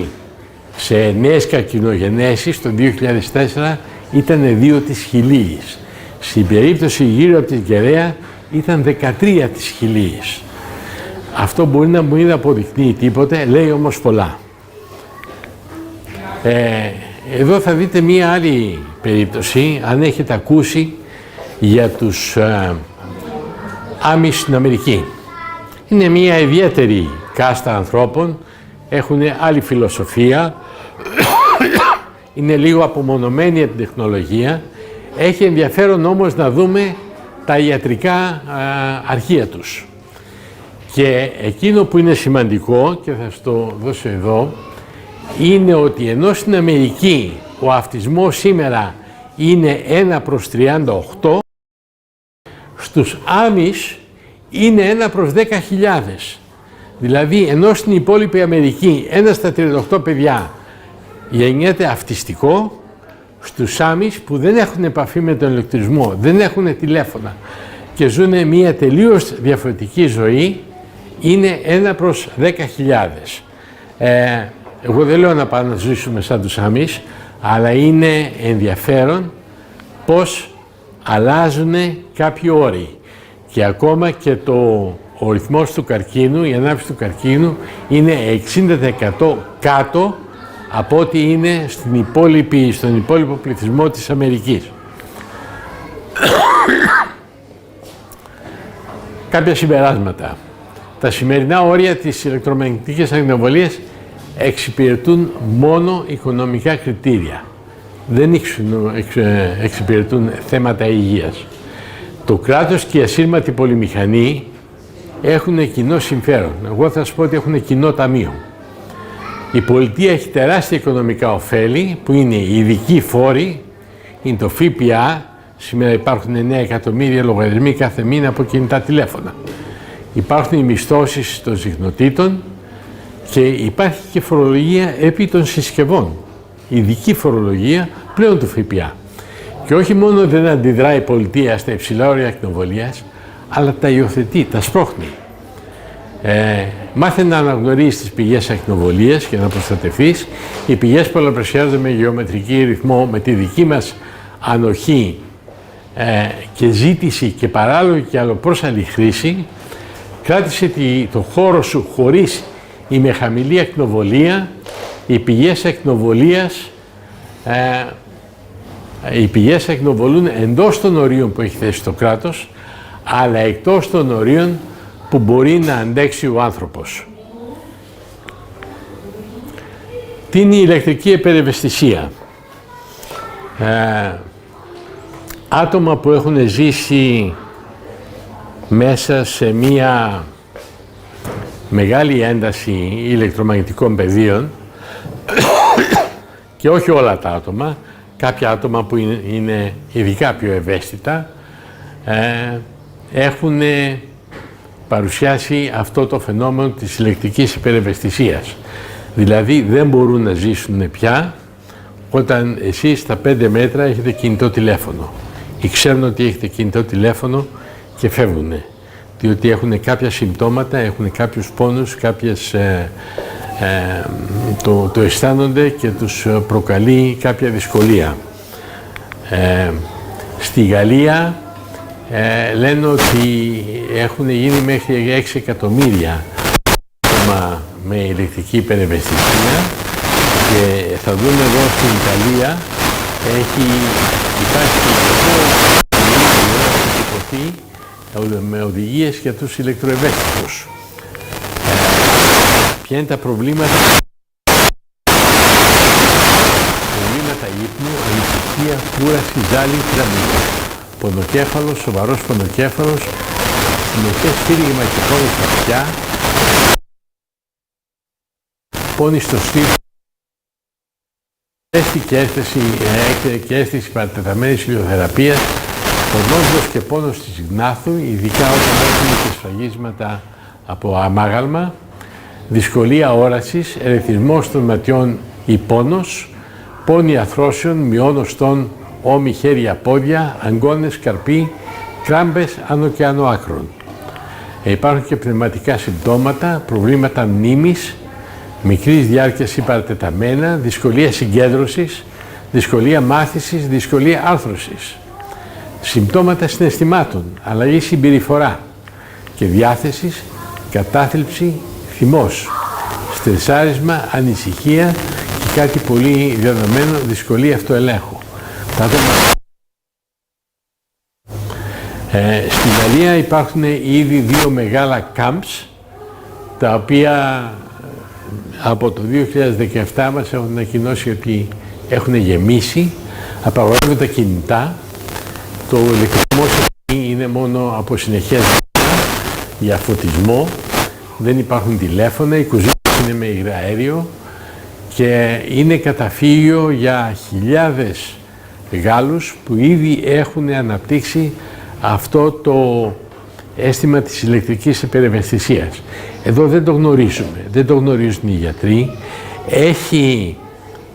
σε νέες καρκινογενέσεις το 2004 ήταν 2 της 1000. Στην περίπτωση γύρω από την κεραία ήταν 13 της 1000. Αυτό μπορεί να μην αποδεικνύει τίποτε, λέει όμως πολλά. Εδώ θα δείτε μία άλλη περίπτωση, αν έχετε ακούσει για τους Άμις στην Αμερική. Είναι μία ιδιαίτερη κάστα ανθρώπων, έχουν άλλη φιλοσοφία, είναι λίγο απομονωμένη από την τεχνολογία. Έχει ενδιαφέρον όμως να δούμε τα ιατρικά αρχεία τους. Και εκείνο που είναι σημαντικό, και θα σας το δώσω εδώ, είναι ότι ενώ στην Αμερική ο αυτισμός σήμερα είναι 1/38, στους Άμις είναι 1/10.000. Δηλαδή, ενώ στην υπόλοιπη Αμερική 1 στα 38 παιδιά γεννιέται αυτιστικό, στους Άμις που δεν έχουν επαφή με τον ηλεκτρισμό, δεν έχουν τηλέφωνα και ζουν μια τελείως διαφορετική ζωή, είναι 1/10.000. Εγώ δεν λέω να πάμε να ζήσουμε σαν τους Άμις, αλλά είναι ενδιαφέρον πώς αλλάζουν κάποιοι όροι. Και ακόμα και ο ρυθμός του καρκίνου, η ανάπτυξη του καρκίνου είναι 60% κάτω από ό,τι είναι στον υπόλοιπο πληθυσμό της Αμερικής. Κάποια συμπεράσματα. Τα σημερινά όρια της ηλεκτρομαγνητικής ακτινοβολίας εξυπηρετούν μόνο οικονομικά κριτήρια. Δεν εξυπηρετούν θέματα υγείας. Το κράτος και η ασύρματη πολυμηχανή έχουν κοινό συμφέρον. Εγώ θα σας πω ότι έχουν κοινό ταμείο. Η πολιτεία έχει τεράστια οικονομικά ωφέλη, που είναι οι ειδικοί φόροι, είναι το ΦΠΑ. Σήμερα υπάρχουν 9 εκατομμύρια λογαριασμοί κάθε μήνα από κινητά τηλέφωνα. Υπάρχουν οι μισθώσεις των συχνοτήτων και υπάρχει και φορολογία επί των συσκευών. Ειδική φορολογία πλέον του ΦΠΑ. Και όχι μόνο δεν αντιδράει η πολιτεία στα υψηλά όρια ακτινοβολίας, αλλά τα υιοθετεί, τα σπρώχνει. Μάθε να αναγνωρίσεις τις πηγές ακτινοβολίας και να προστατευτείς. Οι πηγές πολλαπλασιάζονται με γεωμετρική ρυθμό, με τη δική μας ανοχή και ζήτηση και παράλογη και αλλοπρόσαλη χρήση. Κράτησε το χώρο σου χωρίς ή με χαμηλή ακτινοβολία. Οι πηγές ακτινοβολούν εντός των ορίων που έχει θέσει το κράτος, αλλά εκτός των ορίων που μπορεί να αντέξει ο άνθρωπος. Τι είναι η ηλεκτρική υπερευαισθησία? Άτομα που έχουν ζήσει μέσα σε μία μεγάλη ένταση ηλεκτρομαγνητικών πεδίων, και όχι όλα τα άτομα, κάποια άτομα που είναι ειδικά πιο ευαίσθητα, έχουν παρουσιάσει αυτό το φαινόμενο της ηλεκτρικής υπερευαισθησίας. Δηλαδή δεν μπορούν να ζήσουν πια όταν εσείς στα 5 μέτρα έχετε κινητό τηλέφωνο ή ξέρουν ότι έχετε κινητό τηλέφωνο και φεύγουν, διότι έχουν κάποια συμπτώματα, έχουν κάποιους πόνους, το αισθάνονται και τους προκαλεί κάποια δυσκολία. Στη Γαλλία λένε ότι έχουν γίνει μέχρι 6 εκατομμύρια άτομα με ηλεκτρική υπερευαισθησία, και θα δούμε εδώ στην Ιταλία υπάρχει με οδηγίες για τους ηλεκτροευαίσθητους. Ποια είναι τα προβλήματα? Προβλήματα ύπνου, ανησυχία, κούραση, ζάλι, τραυματισμό. Πονοκέφαλος, σοβαρός πονοκέφαλος, συνεχές φύλλημα και πόνοι στα αυτιά, πόνοι στο στήθος, και αίσθηση παρατεταμένης ηλιοθεραπείας, πονόσβος και πόνος της γνάθου, ειδικά όταν έχουν και σφραγίσματα από αμάγαλμα, δυσκολία όρασης, ερεθισμός των ματιών ή πόνος, πόνοι αρθρώσεων, μειόνοστων, ώμοι, χέρια, πόδια, αγκώνες, καρποί, κράμπες άνω και άνω άκρων. Υπάρχουν και πνευματικά συμπτώματα, προβλήματα μνήμης, μικρής διάρκειας ή παρατεταμένα, δυσκολία συγκέντρωσης, δυσκολία μάθησης, δυσκολία άρθρωσης. Συμπτώματα συναισθημάτων, αλλαγή συμπεριφορά και διάθεσης, κατάθλιψη, θυμός, στρεσάρισμα, ανησυχία και κάτι πολύ διαδομένο, δυσκολία αυτοελέγχου. Στη Γαλλία υπάρχουν ήδη 2 μεγάλα camps, τα οποία από το 2017 μας έχουν ανακοινώσει ότι έχουν γεμίσει, απαγορεύονται τα κινητά, το ηλεκτρισμό είναι μόνο από συνεχές για φωτισμό, δεν υπάρχουν τηλέφωνα, οι κουζίνες είναι με υγραέριο και είναι καταφύγιο για χιλιάδες Γάλλους που ήδη έχουν αναπτύξει αυτό το αίσθημα της ηλεκτρικής υπερευαισθησίας. Εδώ δεν το γνωρίζουμε, δεν το γνωρίζουν οι γιατροί. Έχει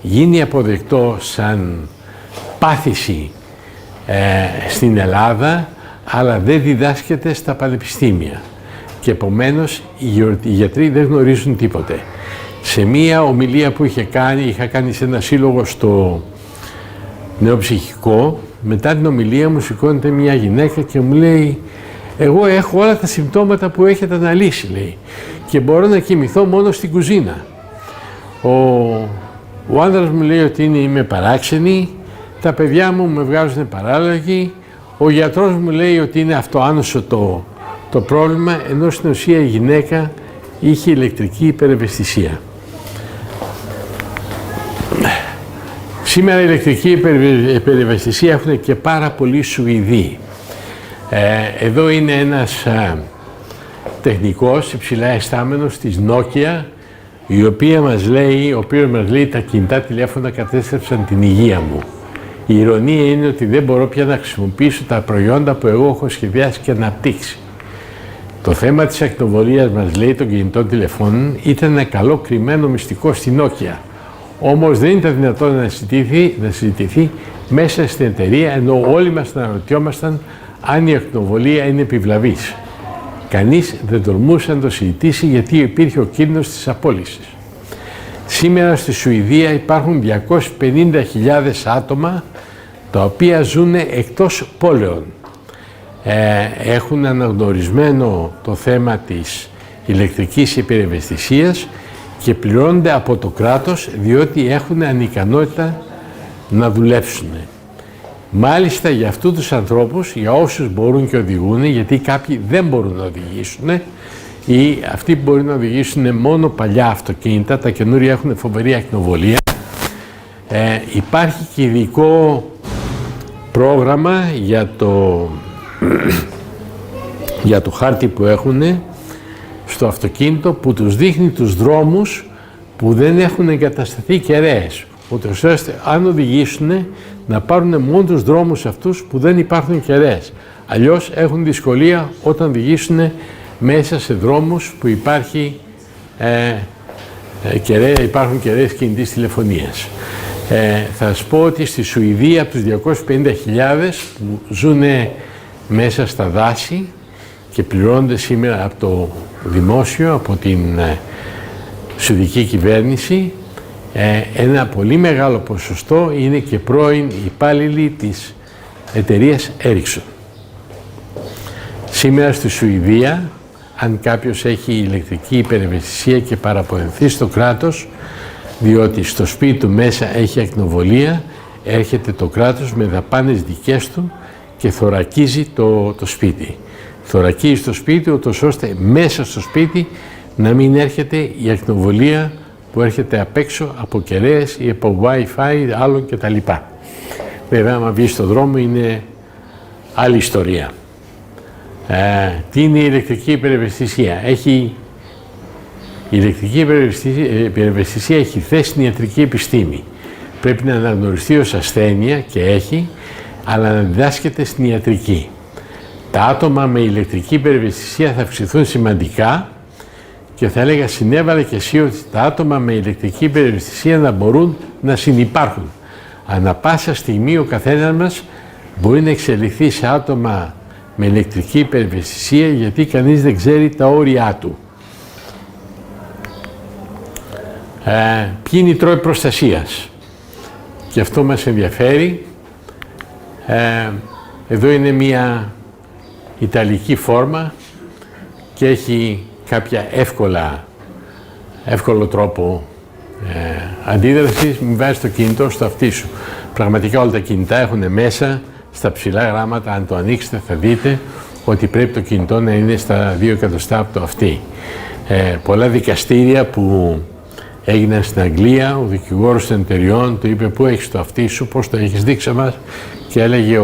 γίνει αποδεκτό σαν πάθηση στην Ελλάδα, αλλά δεν διδάσκεται στα πανεπιστήμια. Και επομένως οι γιατροί δεν γνωρίζουν τίποτε. Σε μία ομιλία που είχα κάνει σε ένα σύλλογο στο νεοψυχικό, μετά την ομιλία μου σηκώνεται μια γυναίκα και μου λέει «Εγώ έχω όλα τα συμπτώματα που έχετε αναλύσει», λέει, «και μπορώ να κοιμηθώ μόνο στην κουζίνα». Ο άντρας μου λέει ότι είμαι παράξενη, τα παιδιά μου με βγάζουν παράλογοι, ο γιατρός μου λέει ότι είναι αυτοάνωσο το πρόβλημα, ενώ στην ουσία η γυναίκα είχε ηλεκτρική υπερευαισθησία. Σήμερα η ηλεκτρική υπερευαισθησία έχουν και πάρα πολλοί Σουηδοί. Εδώ είναι ένας τεχνικός υψηλά αισθάμενος της Nokia, ο οποίος μας λέει τα κινητά τηλέφωνα κατέστρεψαν την υγεία μου. Η ειρωνία είναι ότι δεν μπορώ πια να χρησιμοποιήσω τα προϊόντα που εγώ έχω σχεδιάσει και αναπτύξει. Το θέμα της ακτινοβολίας, μας λέει, των κινητών τηλεφώνων ήταν ένα καλό κρυμμένο μυστικό στην Nokia. Όμως δεν ήταν δυνατόν να συζητηθεί μέσα στην εταιρεία, ενώ όλοι μας να αναρωτιόμασταν αν η ακτινοβολία είναι επιβλαβής. Κανείς δεν τολμούσε να το συζητήσει γιατί υπήρχε ο κίνδυνος της απόλυσης. Σήμερα στη Σουηδία υπάρχουν 250.000 άτομα τα οποία ζουν εκτός πόλεων. Έχουν αναγνωρισμένο το θέμα της ηλεκτρικής υπερευαισθησίας και πληρώνονται από το κράτος διότι έχουν ανικανότητα να δουλέψουν. Μάλιστα για αυτούς τους ανθρώπους, για όσους μπορούν και οδηγούν, γιατί κάποιοι δεν μπορούν να οδηγήσουν ή αυτοί που μπορούν να οδηγήσουν μόνο παλιά αυτοκίνητα, τα καινούρια έχουν φοβερή ακτινοβολία, υπάρχει και ειδικό πρόγραμμα για το χάρτη που έχουν στο αυτοκίνητο που τους δείχνει τους δρόμους που δεν έχουν εγκατασταθεί κεραίες, ούτως ώστε αν οδηγήσουν να πάρουν μόνο τους δρόμους αυτούς που δεν υπάρχουν κεραίες. Αλλιώς έχουν δυσκολία όταν οδηγήσουν μέσα σε δρόμους που υπάρχουν κεραίες κινητής τηλεφωνίας. Θα σας πω ότι στη Σουηδία από τους 250.000 που ζουν μέσα στα δάση και πληρώνονται σήμερα από το δημόσιο, από την σουηδική κυβέρνηση, ένα πολύ μεγάλο ποσοστό είναι και πρώην υπάλληλοι της εταιρείας Ericsson. Σήμερα στη Σουηδία, αν κάποιος έχει ηλεκτρική υπερευαισθησία και παραπονεθεί στο κράτος, διότι στο σπίτι του μέσα έχει ακτινοβολία, έρχεται το κράτος με δαπάνες δικές του και θωρακίζει το σπίτι. Θωρακίζει το σπίτι, ούτως ώστε μέσα στο σπίτι να μην έρχεται η ακτινοβολία που έρχεται απ' έξω από κεραίες ή από Wi-Fi άλλων κτλ. Βέβαια, άμα βγει στον δρόμο είναι άλλη ιστορία. Τι είναι η ηλεκτρική υπερευαισθησία? Η ηλεκτρική υπερευαισθησία έχει θέση στην ιατρική επιστήμη. Πρέπει να αναγνωριστεί ως ασθένεια και έχει, αλλά να διδάσκεται στην ιατρική. Τα άτομα με ηλεκτρική υπερευαισθησία θα αυξηθούν σημαντικά και θα έλεγα συνέβαλε και εσύ ότι τα άτομα με ηλεκτρική υπερευαισθησία να μπορούν να συνυπάρχουν. Ανά πάσα στιγμή ο καθένας μας μπορεί να εξελιχθεί σε άτομα με ηλεκτρική υπερευαισθησία γιατί κανείς δεν ξέρει τα όρια του. Ποιοι είναι οι τρόποι προστασίας? Και αυτό μας ενδιαφέρει. Εδώ είναι μια ιταλική φόρμα και έχει κάποια εύκολο τρόπο αντίδρασης. Μην βάζεις το κινητό στο αυτί σου. Πραγματικά όλα τα κινητά έχουν μέσα στα ψηλά γράμματα, αν το ανοίξετε θα δείτε ότι πρέπει το κινητό να είναι στα 2 εκατοστά από το αυτί. Πολλά δικαστήρια που έγιναν στην Αγγλία, ο δικηγόρος των εταιριών του είπε πού έχεις το αυτί σου, πώς το έχεις, δείξε μας, και έλεγε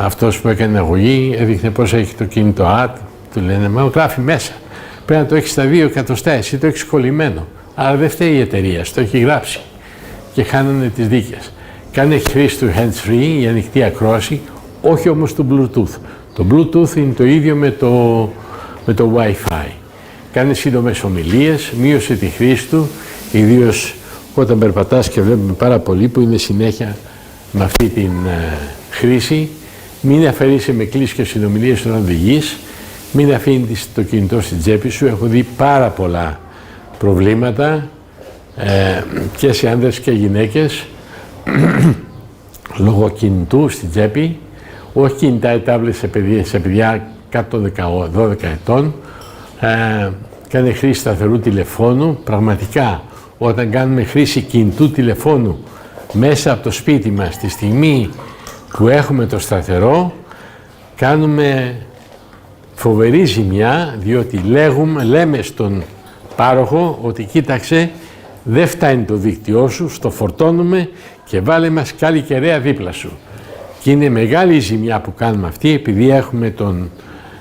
αυτός που έκανε αγωγή, έδειχνε πώς έχει το κινητό, του λένε μα γράφει μέσα, πρέπει να το έχεις στα 2 εκατοστά, εσύ το έχεις κολλημένο, αλλά δεν φταίει η εταιρεία, το έχει γράψει και χάνανε τις δίκες. Κάνε χρήση του hands-free, η ανοιχτή ακρόαση, όχι όμως του Bluetooth. Το Bluetooth είναι το ίδιο με το Wi-Fi. Κάνε σύντομες ομιλίες, μείωσε τη χρήση του, ιδίως όταν περπατάς και βλέπουμε πάρα πολύ που είναι συνέχεια με αυτή την χρήση. Μην αφαιρείσαι με κλήσεις και συνομιλίες όταν οδηγείς, μην αφήνεις το κινητό στην τσέπη σου. Έχω δει πάρα πολλά προβλήματα και σε άνδρες και γυναίκες λογοκινητού στην τσέπη, όχι κινητά ή τάμπλετ σε παιδιά κάτω των 12 ετών. Κάνε χρήση σταθερού τηλεφώνου. Πραγματικά, όταν κάνουμε χρήση κινητού τηλεφώνου μέσα από το σπίτι μας, τη στιγμή που έχουμε το σταθερό, κάνουμε φοβερή ζημιά, διότι λέμε στον πάροχο ότι κοίταξε, δεν φτάνει το δίκτυό σου, στο φορτώνουμε και βάλε μας κι άλλη κεραία δίπλα σου. Και είναι μεγάλη η ζημιά που κάνουμε αυτή, επειδή έχουμε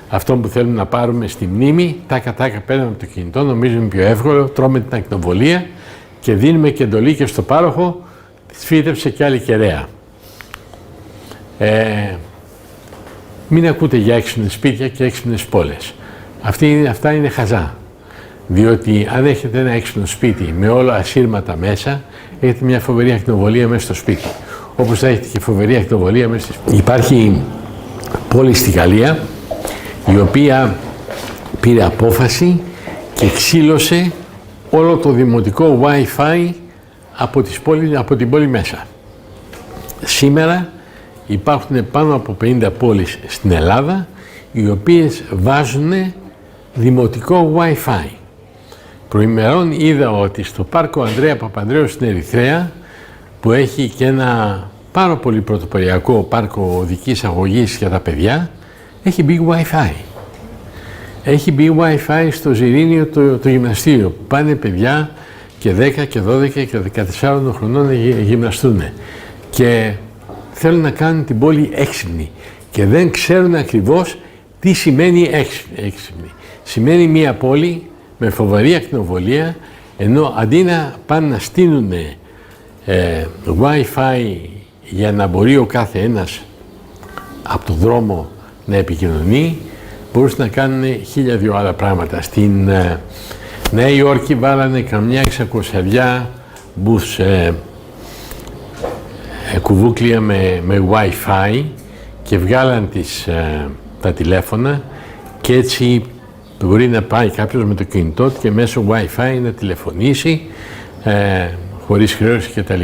αυτόν που θέλουμε να πάρουμε στη μνήμη, τάκα παίρνουμε από το κινητό, νομίζουμε πιο εύκολο, τρώμε την ακτινοβολία και δίνουμε και εντολή και στο πάροχο, φύτεψε κι άλλη κεραία. Μην ακούτε για έξυπνες σπίτια και έξυπνες πόλεις. Αυτά είναι χαζά. Διότι αν έχετε ένα έξυπνο σπίτι με όλα ασύρματα μέσα, έχετε μια φοβερή ακτινοβολία μέσα στο σπίτι. Όπως θα έχετε και φοβερή ακτινοβολία μέσα στο σπίτι. Υπάρχει πόλη στη Γαλλία, η οποία πήρε απόφαση και ξύλωσε όλο το δημοτικό Wi-Fi από την πόλη μέσα. Σήμερα υπάρχουν πάνω από 50 πόλεις στην Ελλάδα, οι οποίες βάζουν δημοτικό Wi-Fi. Προημερών είδα ότι στο πάρκο Ανδρέα Παπανδρέου στην Ερυθρέα, που έχει και ένα πάρα πολύ πρωτοποριακό πάρκο οδικής αγωγής για τα παιδιά, έχει μπει Wi-Fi. Έχει μπει Wi-Fi στο Ζιρήνιο το γυμναστήριο. Πάνε παιδιά και 10 και 12 και 14 χρονών να γυμναστούν. Και θέλουν να κάνουν την πόλη έξυπνη και δεν ξέρουν ακριβώς τι σημαίνει έξυπνη. Σημαίνει μια πόλη με φοβερή ακτινοβολία, ενώ αντί να πάνε να στείλουν Wi-Fi για να μπορεί ο κάθε ένας από το δρόμο να επικοινωνεί, μπορούσαν να κάνουν 1002 άλλα πράγματα. Στην Νέα Υόρκη βάλανε καμιά 600 booths, κουβούκλια με Wi-Fi και βγάλαν τα τηλέφωνα και έτσι μπορεί να πάει κάποιος με το κινητό και μέσω Wi-Fi να τηλεφωνήσει χωρίς χρέωση κτλ.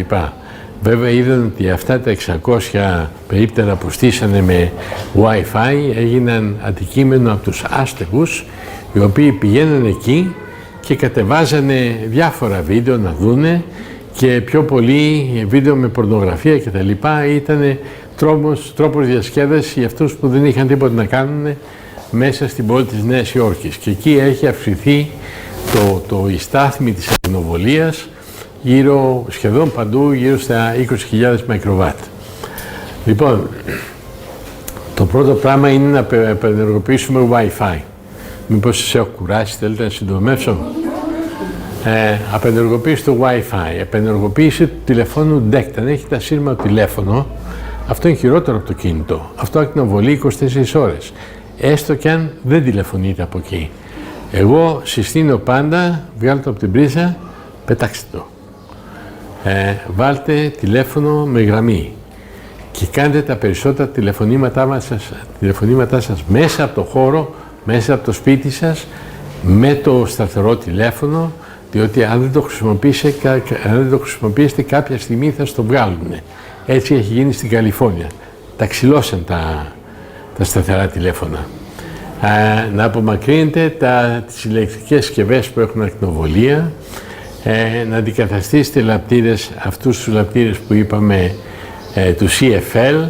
Βέβαια είδαν ότι αυτά τα 600 περίπτερα που στήσανε με Wi-Fi έγιναν αντικείμενο από τους άστεγους, οι οποίοι πηγαίνανε εκεί και κατεβάζανε διάφορα βίντεο να δούνε και πιο πολύ βίντεο με πορνογραφία κτλ. Ήταν τρόπος διασκέδασης για αυτούς που δεν είχαν τίποτα να κάνουν μέσα στην πόλη της Νέας Υόρκης. Και εκεί έχει αυξηθεί η στάθμη της ακτινοβολίας σχεδόν παντού γύρω στα 20.000 μικροβάτ. Λοιπόν, το πρώτο πράγμα είναι να απενεργοποιήσουμε Wi-Fi. Μήπως σας έχω κουράσει, θέλετε να συντομεύσω. Απενεργοποίηση του Wi-Fi, απενεργοποίηση του τηλεφώνου DECT. Αν έχετε ασύρματο τηλέφωνο, αυτό είναι χειρότερο από το κινητό. Αυτό ακτινοβολεί 24 ώρες. Έστω κι αν δεν τηλεφωνείτε από εκεί. Εγώ συστήνω πάντα, βγάλτε το από την πρίζα, πετάξτε το. Βάλτε τηλέφωνο με γραμμή και κάντε τα περισσότερα τηλεφωνήματά σας μέσα από το χώρο, μέσα από το σπίτι σας, με το σταθερό τηλέφωνο, διότι αν δεν το χρησιμοποιήσετε κάποια στιγμή θα στο βγάλουν. Έτσι έχει γίνει στην Καλιφόρνια. Τα ξυλώσαν τα σταθερά τηλέφωνα. Να απομακρύνετε τις ηλεκτρικές συσκευές που έχουν ακτινοβολία, να αντικαταστήσετε λαπτήρες, αυτούς τους λαπτήρες που είπαμε του CFL.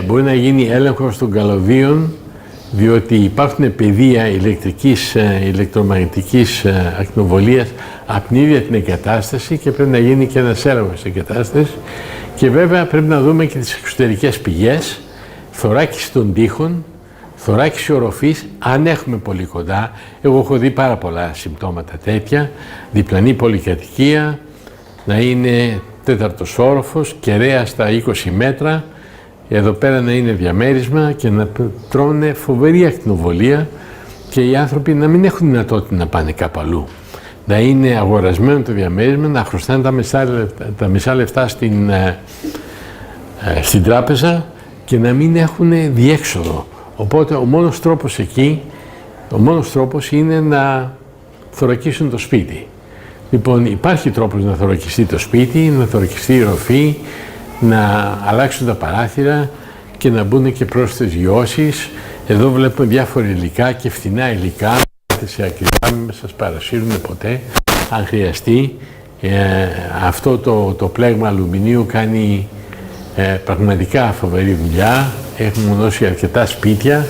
Μπορεί να γίνει έλεγχος των καλωδίων, διότι υπάρχουν πεδία ηλεκτρομαγνητικής ακτινοβολίας από την ίδια την εγκατάσταση και πρέπει να γίνει και ένας έλεγχος της εγκατάστασης. Και βέβαια πρέπει να δούμε και τις εξωτερικές πηγές, θωράκιση των τοίχων, θωράκιση οροφής, αν έχουμε πολύ κοντά. Εγώ έχω δει πάρα πολλά συμπτώματα τέτοια, διπλανή πολυκατοικία, να είναι τέταρτος όροφος, κεραία στα 20 μέτρα, εδώ πέρα να είναι διαμέρισμα και να τρώνε φοβερή ακτινοβολία και οι άνθρωποι να μην έχουν δυνατότητα να πάνε κάπου αλλού. Να είναι αγορασμένο το διαμέρισμα, να χρωστάνε τα μισά λεφτά στην τράπεζα και να μην έχουν διέξοδο. Οπότε ο μόνος τρόπος είναι να θωρακίσουν το σπίτι. Λοιπόν, υπάρχει τρόπος να θωρακιστεί το σπίτι, να θωρακιστεί η ροφή, να αλλάξουν τα παράθυρα και να μπουν και πρόσθετες γιώσεις. Εδώ βλέπουμε διάφορα υλικά και φθηνά υλικά, σε ακριβά, μην σας παρασύρουν ποτέ, αν χρειαστεί. Αυτό το πλέγμα αλουμινίου κάνει πραγματικά φοβερή δουλειά. Έχουμε δώσει αρκετά σπίτια.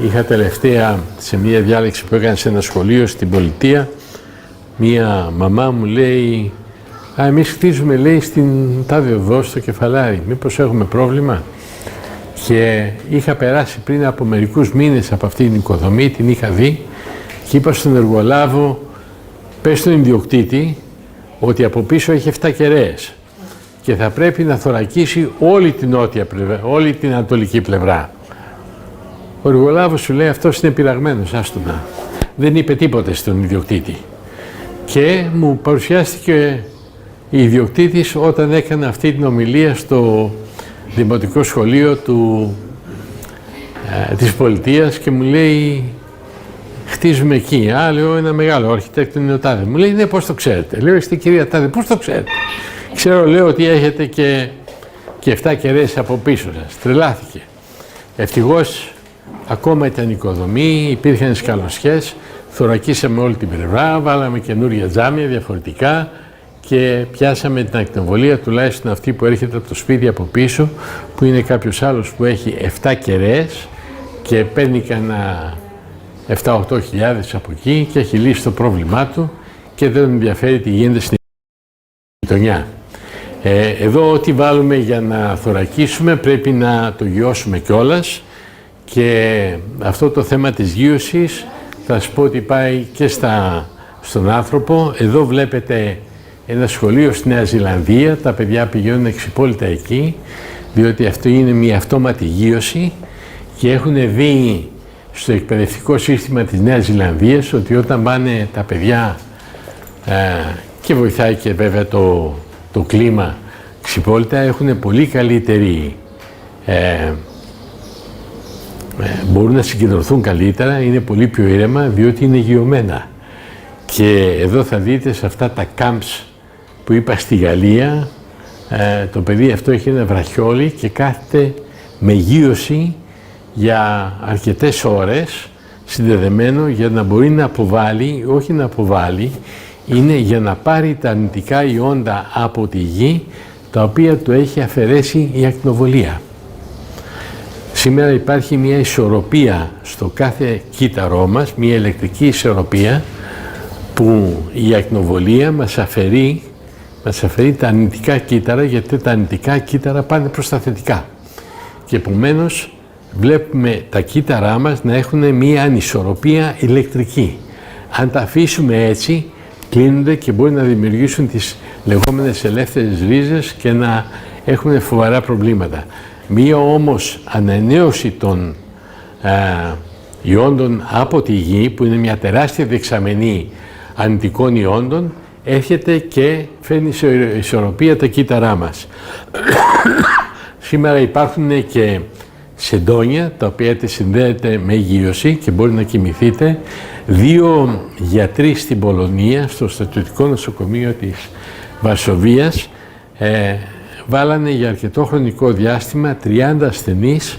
Είχα τελευταία σε μία διάλεξη που έκανα σε ένα σχολείο στην πολιτεία, μία μαμά μου λέει εμείς χτίζουμε, λέει, στην τάδε οδό στο Κεφαλάρι, μήπως έχουμε πρόβλημα? Και είχα περάσει πριν από μερικούς μήνες από αυτή την οικοδομή, την είχα δει και είπα στον εργολάβο, πες στον ιδιοκτήτη ότι από πίσω έχει 7 κεραίες και θα πρέπει να θωρακίσει όλη την νότια πλευρά, όλη την ανατολική πλευρά. Ο εργολάβος σου λέει αυτός είναι πειραγμένος, άστο να. Δεν είπε τίποτε στον ιδιοκτήτη. Και μου παρουσιάστηκε η ιδιοκτήτης όταν έκανε αυτή την ομιλία στο δημοτικό σχολείο της πολιτείας και μου λέει χτίζουμε εκεί. Λέω ένα μεγάλο αρχιτέκτο είναι ο τάδε. Μου λέει ναι, πώς το ξέρετε? Λέω είστε κυρία τάδε, πώς το ξέρετε? Ξέρω, λέω, ότι έχετε και 7 κεραίες από πίσω σας. Τρελάθηκε. Ευτυχώς ακόμα ήταν οικοδομή, υπήρχαν σκαλωσιές, θωρακίσαμε όλη την πλευρά, βάλαμε καινούργια τζάμια διαφορετικά και πιάσαμε την ακτινοβολία, τουλάχιστον αυτή που έρχεται από το σπίτι από πίσω, που είναι κάποιος άλλος που έχει 7 κεραίες και παίρνει κανένα 7-8 χιλιάδες από εκεί και έχει λύσει το πρόβλημά του και δεν τον ενδιαφέρει τι γίνεται στην γειτονιά. Εδώ ό,τι βάλουμε για να θωρακίσουμε πρέπει να το γιώσουμε κιόλας και αυτό το θέμα της γείωσης θα σας πω ότι πάει και στον άνθρωπο. Εδώ βλέπετε ένα σχολείο στη Νέα Ζηλανδία, τα παιδιά πηγαίνουν εξυπόλυτα εκεί, διότι αυτό είναι μια αυτόματη γείωση και έχουν δει στο εκπαιδευτικό σύστημα της Νέας Ζηλανδίας ότι όταν πάνε τα παιδιά και βοηθάει και βέβαια το κλίμα ξυπόλυτα, έχουν πολύ καλύτερη, μπορούν να συγκεντρωθούν καλύτερα, είναι πολύ πιο ήρεμα διότι είναι γειωμένα. Και εδώ θα δείτε σε αυτά τα camps που είπα στη Γαλλία, το παιδί αυτό έχει ένα βραχιόλι και κάθεται με γείωση για αρκετές ώρες συνδεδεμένο για να μπορεί να αποβάλει, όχι να αποβάλει, είναι για να πάρει τα αρνητικά ιόντα από τη γη τα οποία του έχει αφαιρέσει η ακτινοβολία. Σήμερα υπάρχει μια ισορροπία στο κάθε κύτταρό μας, μια ηλεκτρική ισορροπία που η ακτινοβολία μας αφαιρεί τα αρνητικά κύτταρα, γιατί τα αρνητικά κύτταρα πάνε προς τα θετικά. Και επομένως βλέπουμε τα κύτταρά μας να έχουν μια ανισορροπία ηλεκτρική. Αν τα αφήσουμε έτσι, κλείνονται και μπορεί να δημιουργήσουν τις λεγόμενες ελεύθερες ρίζες και να έχουν φοβερά προβλήματα. Μία όμως ανανέωση των ιόντων από τη γη, που είναι μια τεράστια δεξαμενή αρνητικών ιόντων, έρχεται και φέρνει σε ισορροπία τα κύτταρά μας. Σήμερα υπάρχουν και σεντόνια, τα οποία συνδέεται με γείωση και μπορεί να κοιμηθείτε. 2 γιατροί στην Πολωνία, στο στρατιωτικό νοσοκομείο της Βαρσοβίας, βάλανε για αρκετό χρονικό διάστημα 30 ασθενείς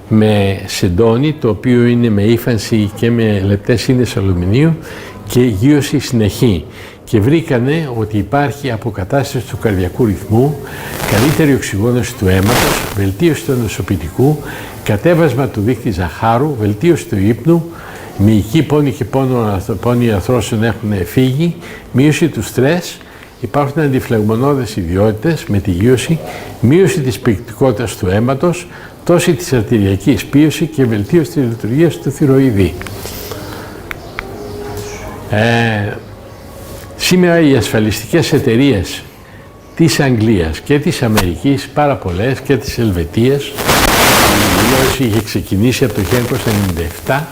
με σεντόνι, το οποίο είναι με ύφανση και με λεπτές ίνες αλουμινίου και γείωση συνεχή. Και βρήκανε ότι υπάρχει αποκατάσταση του καρδιακού ρυθμού, καλύτερη οξυγόνωση του αίματος, βελτίωση του ενδοσωπητικού, κατέβασμα του δείκτη ζαχάρου, βελτίωση του ύπνου, μυϊκή πόνη και πόνοι αρθρώσεων έχουν φύγει, μείωση του στρες, υπάρχουν αντιφλεγμονώδες ιδιότητες με τη γείωση, μείωση της πυκτικότητας του αίματος, τόση της αρτηριακής πίωση και βελτίωση της λειτουργίας του θηροειδή. Σήμερα οι ασφαλιστικές εταιρείες της Αγγλίας και της Αμερικής, πάρα πολλές, και της Ελβετίας, η γείωση είχε ξεκινήσει από το 1997,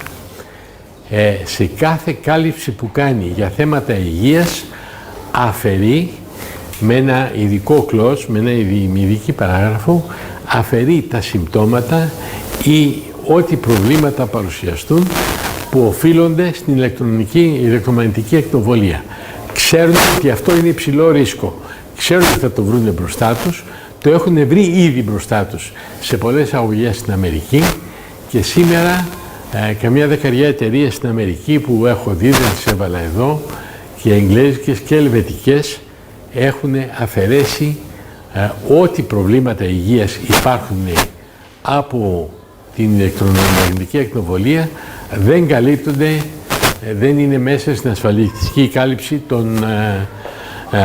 σε κάθε κάλυψη που κάνει για θέματα υγείας αφαιρεί με ένα ειδικό clause, με μια ειδική παράγραφο, αφαιρεί τα συμπτώματα ή ό,τι προβλήματα παρουσιαστούν που οφείλονται στην ηλεκτρομαγνητική ακτινοβολία. Ξέρουν ότι αυτό είναι υψηλό ρίσκο. Ξέρουν ότι θα το βρουν μπροστά τους, Το έχουν βρει ήδη μπροστά τους σε πολλές αγωγές στην Αμερική και σήμερα καμιά δεκαριά εταιρείες στην Αμερική που έχω δει, δεν τις έβαλα εδώ, και εγγλέζικες και ελβετικές, έχουν αφαιρέσει ό,τι προβλήματα υγείας υπάρχουν από την ηλεκτρομαγνητική ακτινοβολία, δεν καλύπτονται, δεν είναι μέσα στην ασφαλιστική κάλυψη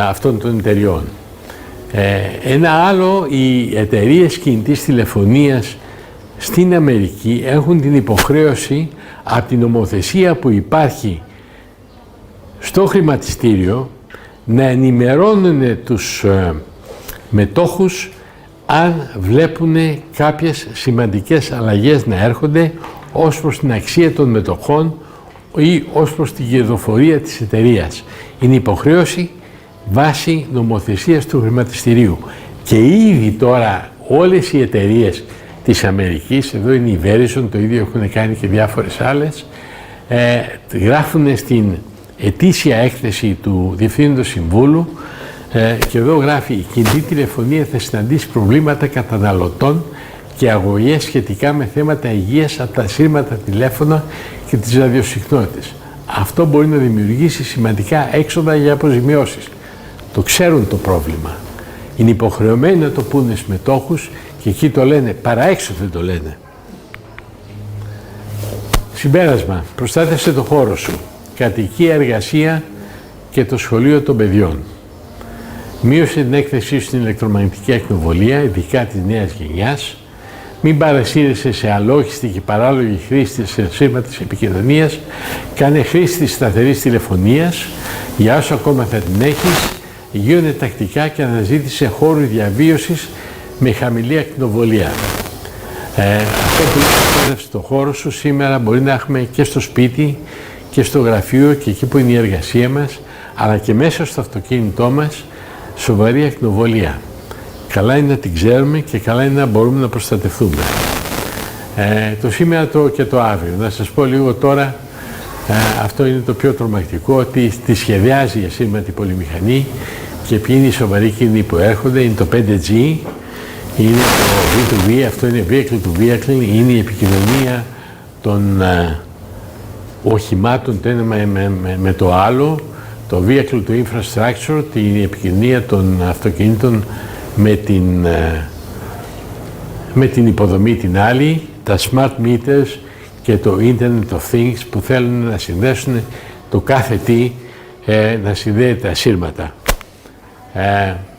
αυτών των εταιριών. Ένα άλλο, οι εταιρείες κινητής τηλεφωνίας στην Αμερική έχουν την υποχρέωση από την νομοθεσία που υπάρχει στο χρηματιστήριο να ενημερώνουν τους μετόχους αν βλέπουν κάποιες σημαντικές αλλαγές να έρχονται ως προς την αξία των μετοχών ή ως προς την κερδοφορία της εταιρείας. Είναι υποχρέωση βάσει νομοθεσίας του χρηματιστηρίου. Και ήδη τώρα όλες οι εταιρείες της Αμερικής, εδώ είναι η Verizon, το ίδιο έχουν κάνει και διάφορες άλλες, γράφουν στην ετήσια έκθεση του Διευθύνοντος Συμβούλου και εδώ γράφει: η κινητή τηλεφωνία θα συναντήσει προβλήματα καταναλωτών και αγωγές σχετικά με θέματα υγείας από τα σύρματα τηλέφωνα και τις ραδιοσυχνότητες. Αυτό μπορεί να δημιουργήσει σημαντικά έξοδα για αποζημιώσεις. Το ξέρουν το πρόβλημα. Είναι υποχρεωμένοι να το πούνε στους μετόχους και εκεί το λένε, παρά έξω δεν το λένε. Συμπέρασμα: προστάτευσε το χώρο σου, κατοικία, εργασία και το σχολείο των παιδιών. Μείωσε την έκθεσή σου στην ηλεκτρομαγνητική ακτινοβολία, ειδικά της νέας γενιάς. Μην παρασύρεσαι σε αλόγιστη και παράλογη χρήση σε σύρματα της επικοινωνίας. Κάνε χρήση της σταθερής τηλεφωνίας, για όσο ακόμα θα την έχεις. Γίνονται τακτικά και αναζήτησε χώρου διαβίωσης με χαμηλή ακτινοβολία. Αυτό που προστάτευσε το χώρο σου σήμερα μπορεί να έχουμε και στο σπίτι και στο γραφείο και εκεί που είναι η εργασία μας, αλλά και μέσα στο αυτοκίνητό μας, σοβαρή ακτινοβολία. Καλά είναι να την ξέρουμε και καλά είναι να μπορούμε να προστατευτούμε. Το σήμερα και το αύριο. Να σας πω λίγο τώρα, αυτό είναι το πιο τρομακτικό, ότι τη σχεδιάζει η ασύρματη πολυμηχανή και ποιοι είναι οι σοβαροί κίνδυνοι που έρχονται. Είναι το 5G, είναι το V2V, αυτό είναι vehicle to vehicle, είναι η επικοινωνία των οχημάτων το ένα με το άλλο, το vehicle to infrastructure, την επικοινωνία των αυτοκινήτων με την υποδομή την άλλη, τα smart meters και το Internet of Things που θέλουν να συνδέσουν το κάθε τι, να συνδέει τα ασύρματα.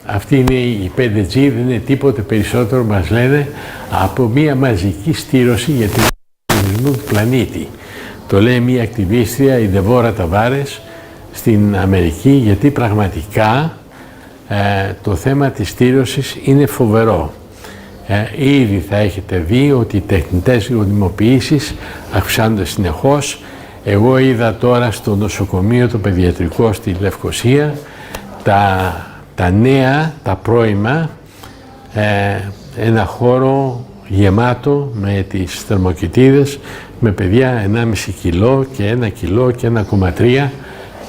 Αυτή είναι η 5G, δεν είναι τίποτε περισσότερο, μας λένε, από μια μαζική στήρωση για την εξοπλισμό του πλανήτη. Το λέει μια ακτιβίστρια, η Ντεβόρα Ταβάρες, στην Αμερική, γιατί πραγματικά το θέμα της στήρωσης είναι φοβερό. Ήδη θα έχετε δει ότι οι τεχνητές γονιμοποιήσεις αυξάνονται συνεχώς. Εγώ είδα τώρα στο νοσοκομείο το παιδιατρικό στη Λευκοσία τα νέα, τα πρώιμα, ένα χώρο γεμάτο με τις θερμοκοιτίδες, με παιδιά 1,5 κιλό και 1 κιλό και 1,3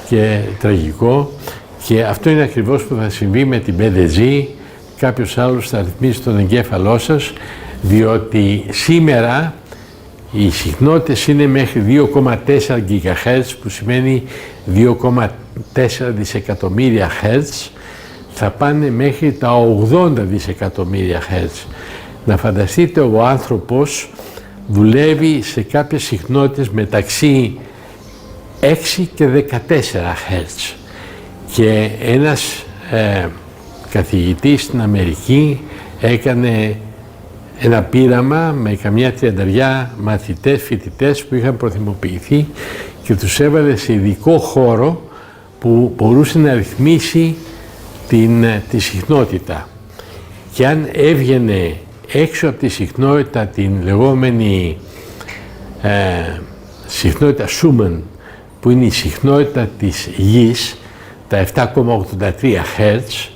και τραγικό. Και αυτό είναι ακριβώς που θα συμβεί με την 5G. Κάποιος άλλος θα ρυθμίσει τον εγκέφαλό σας, διότι σήμερα οι συχνότητες είναι μέχρι 2,4 GHz, που σημαίνει 2,4 δισεκατομμύρια Hz, θα πάνε μέχρι τα 80 δισεκατομμύρια Hz. Να φανταστείτε, ο άνθρωπος δουλεύει σε κάποιες συχνότητες μεταξύ 6 και 14 Hz. Και ένας καθηγητής στην Αμερική έκανε ένα πείραμα με καμιά 30 μαθητές, φοιτητές που είχαν προθυμοποιηθεί και τους έβαλε σε ειδικό χώρο που μπορούσε να ρυθμίσει τη συχνότητα. Και αν έβγαινε έξω από τη συχνότητα, την λεγόμενη συχνότητα Schumann, που είναι η συχνότητα της Γης, τα 7,83 Hz,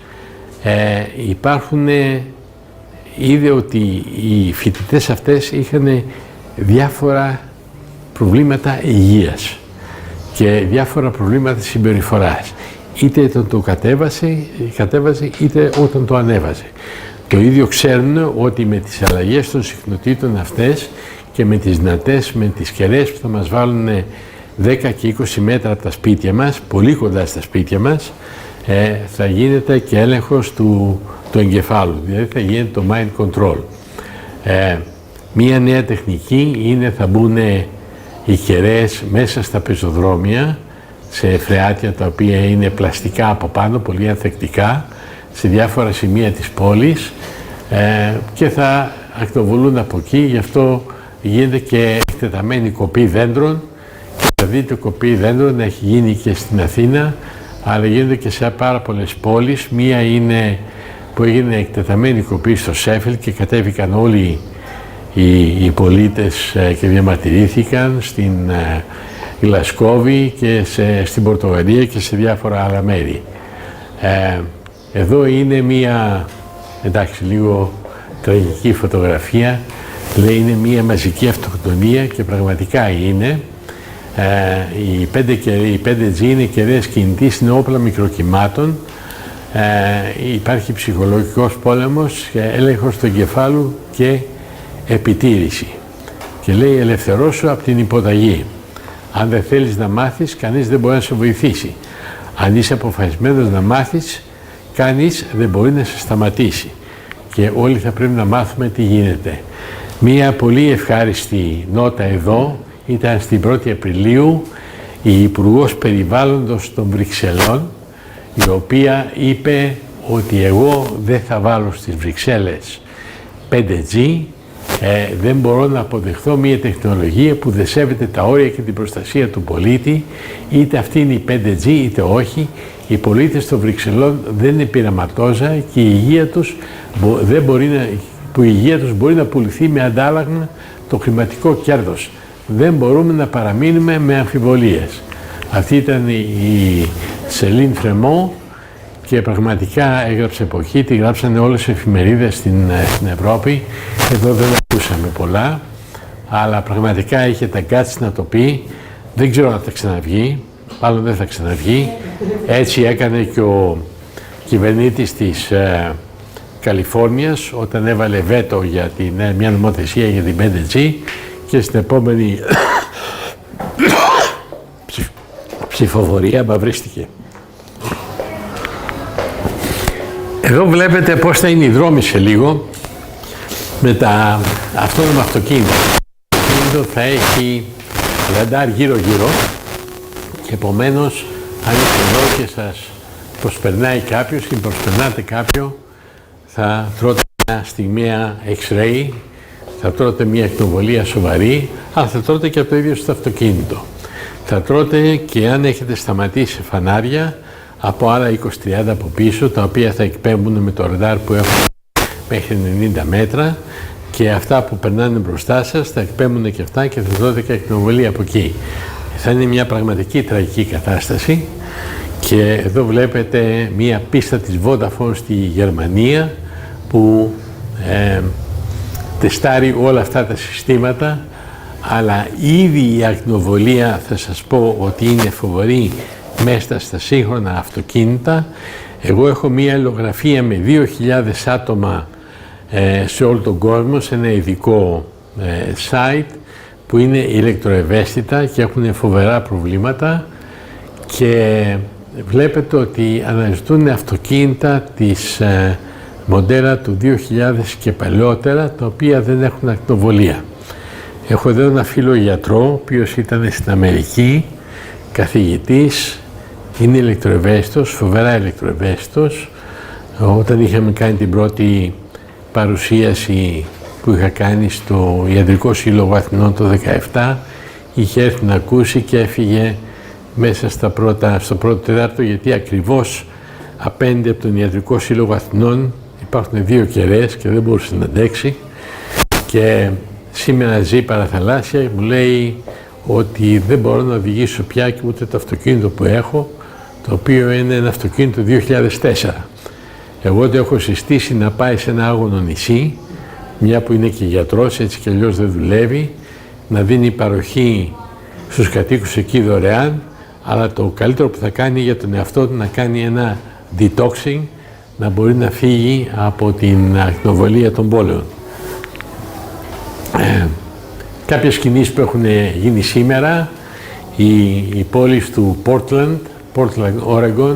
είδε ότι οι φοιτητές αυτές είχαν διάφορα προβλήματα υγείας και διάφορα προβλήματα συμπεριφοράς. Είτε όταν το κατέβασε είτε όταν το ανέβασε. Το ίδιο ξέρουν ότι με τις αλλαγές των συχνοτήτων αυτές και με τις δυνατές, με τις κεραίες που θα μας βάλουν 10 και 20 μέτρα από τα σπίτια μας, πολύ κοντά στα σπίτια μας, θα γίνεται και έλεγχος του εγκεφάλου, δηλαδή θα γίνεται το mind control. Μία νέα τεχνική είναι θα μπουν οι κεραίες μέσα στα πεζοδρόμια, σε φρεάτια τα οποία είναι πλαστικά από πάνω, πολύ ανθεκτικά, σε διάφορα σημεία της πόλης και θα ακτοβολούν από εκεί, γι' αυτό γίνεται και εκτεταμένη κοπή δέντρων και θα δείτε κοπή δέντρων έχει γίνει και στην Αθήνα, αλλά γίνεται και σε πάρα πολλές πόλεις. Μία είναι που έγινε εκτεταμένη κοπή στο Σέφιλ και κατέβηκαν όλοι οι πολίτες και διαμαρτυρήθηκαν στην Γλασκόβη και στην Πορτογαλία και σε διάφορα άλλα μέρη. Εδώ είναι μία, εντάξει, λίγο τραγική φωτογραφία, λέει είναι μία μαζική αυτοκτονία και πραγματικά είναι. Οι 5G είναι κεραίες κινητής, είναι όπλα μικροκυμάτων. Υπάρχει ψυχολογικός πόλεμος, έλεγχος του εγκεφάλου και επιτήρηση. Και λέει ελευθερώσου από την υποταγή. Αν δεν θέλεις να μάθεις, κανείς δεν μπορεί να σε βοηθήσει. Αν είσαι αποφασισμένος να μάθεις, κανείς δεν μπορεί να σε σταματήσει. Και όλοι θα πρέπει να μάθουμε τι γίνεται. Μία πολύ ευχάριστη νότα εδώ ήταν στην 1η Απριλίου η Υπουργός Περιβάλλοντος των Βρυξελών, η οποία είπε ότι εγώ δεν θα βάλω στις Βρυξέλλες 5G, δεν μπορώ να αποδεχθώ μια τεχνολογία που δεν σέβεται τα όρια και την προστασία του πολίτη, είτε αυτή είναι η 5G είτε όχι. Οι πολίτες των Βρυξελών δεν είναι πειραματόζα και η υγεία τους, η υγεία τους μπορεί να πουληθεί με αντάλλαγμα το χρηματικό κέρδος. Δεν μπορούμε να παραμείνουμε με αμφιβολίες. Αυτή ήταν η Σελίν Φρεμό και πραγματικά έγραψε εποχή, τη γράψανε όλες οι εφημερίδες στην Ευρώπη. Εδώ δεν ακούσαμε πολλά, αλλά πραγματικά είχε τα guts να το πει. Δεν ξέρω αν θα ξαναβγεί, μάλλον δεν θα ξαναβγεί. Έτσι έκανε και ο κυβερνήτης της Καλιφόρνιας όταν έβαλε βέτο για μια νομοθεσία για την 5G και στην επόμενη ψηφοφορία μαυρίστηκε. Εδώ βλέπετε πώς θα είναι οι δρόμοι σε λίγο με τα αυτόνομα αυτοκίνητα. Το αυτοκίνητο θα έχει ραντάρ γύρω-γύρω και επομένως αν είστε εδώ και σας προσπερνάει κάποιος ή προσπερνάτε κάποιο, θα τρώτε μια στιγμιαία X-ray, θα τρώτε μια εκνοβολία σοβαρή, αλλά θα τρώτε και από το ίδιο στο αυτοκίνητο. Θα τρώτε και αν έχετε σταματήσει σε φανάρια από άλλα 20-30 από πίσω, τα οποία θα εκπέμπουν με το ραντάρ που έχουν μέχρι 90 μέτρα και αυτά που περνάνε μπροστά σας θα εκπέμπουν και αυτά και θα δώσετε και εκνοβολία από εκεί. Θα είναι μια πραγματική τραγική κατάσταση και εδώ βλέπετε μια πίστα της Vodafone στη Γερμανία που τεστάρει όλα αυτά τα συστήματα, αλλά ήδη η ακτινοβολία θα σας πω ότι είναι φοβερή μέσα στα σύγχρονα αυτοκίνητα. Εγώ έχω μία αλληλογραφία με 2.000 άτομα σε όλο τον κόσμο, σε ένα ειδικό site που είναι ηλεκτροευαίσθητα και έχουν φοβερά προβλήματα και βλέπετε ότι αναζητούν αυτοκίνητα της μοντέλα του 2000 και παλαιότερα, τα οποία δεν έχουν ακτινοβολία. Έχω εδώ ένα φίλο γιατρό, ο οποίος ήταν στην Αμερική, καθηγητής, είναι ηλεκτροευαίσθητος, φοβερά ηλεκτροευαίσθητος. Όταν είχαμε κάνει την πρώτη παρουσίαση που είχα κάνει στο Ιατρικό Σύλλογο Αθηνών το 2017, είχε έρθει να ακούσει και έφυγε μέσα στο πρώτο τετάρτο, γιατί ακριβώς απέναντι από τον Ιατρικό Σύλλογο Αθηνών υπάρχουν 2 κεραίες και δεν μπορούσε να αντέξει. Και σήμερα ζει παραθαλάσσια, μου λέει ότι δεν μπορώ να οδηγήσω πια και ούτε το αυτοκίνητο που έχω, το οποίο είναι ένα αυτοκίνητο 2004. Εγώ το έχω συστήσει να πάει σε ένα άγωνο νησί, μια που είναι και γιατρός, έτσι κι αλλιώς δεν δουλεύει, να δίνει παροχή στους κατοίκους εκεί δωρεάν, αλλά το καλύτερο που θα κάνει για τον εαυτό του να κάνει ένα detoxing, να μπορεί να φύγει από την ακτινοβολία των πόλεων. Κάποιες κινήσεις που έχουν γίνει σήμερα, η πόλη του Portland, Oregon,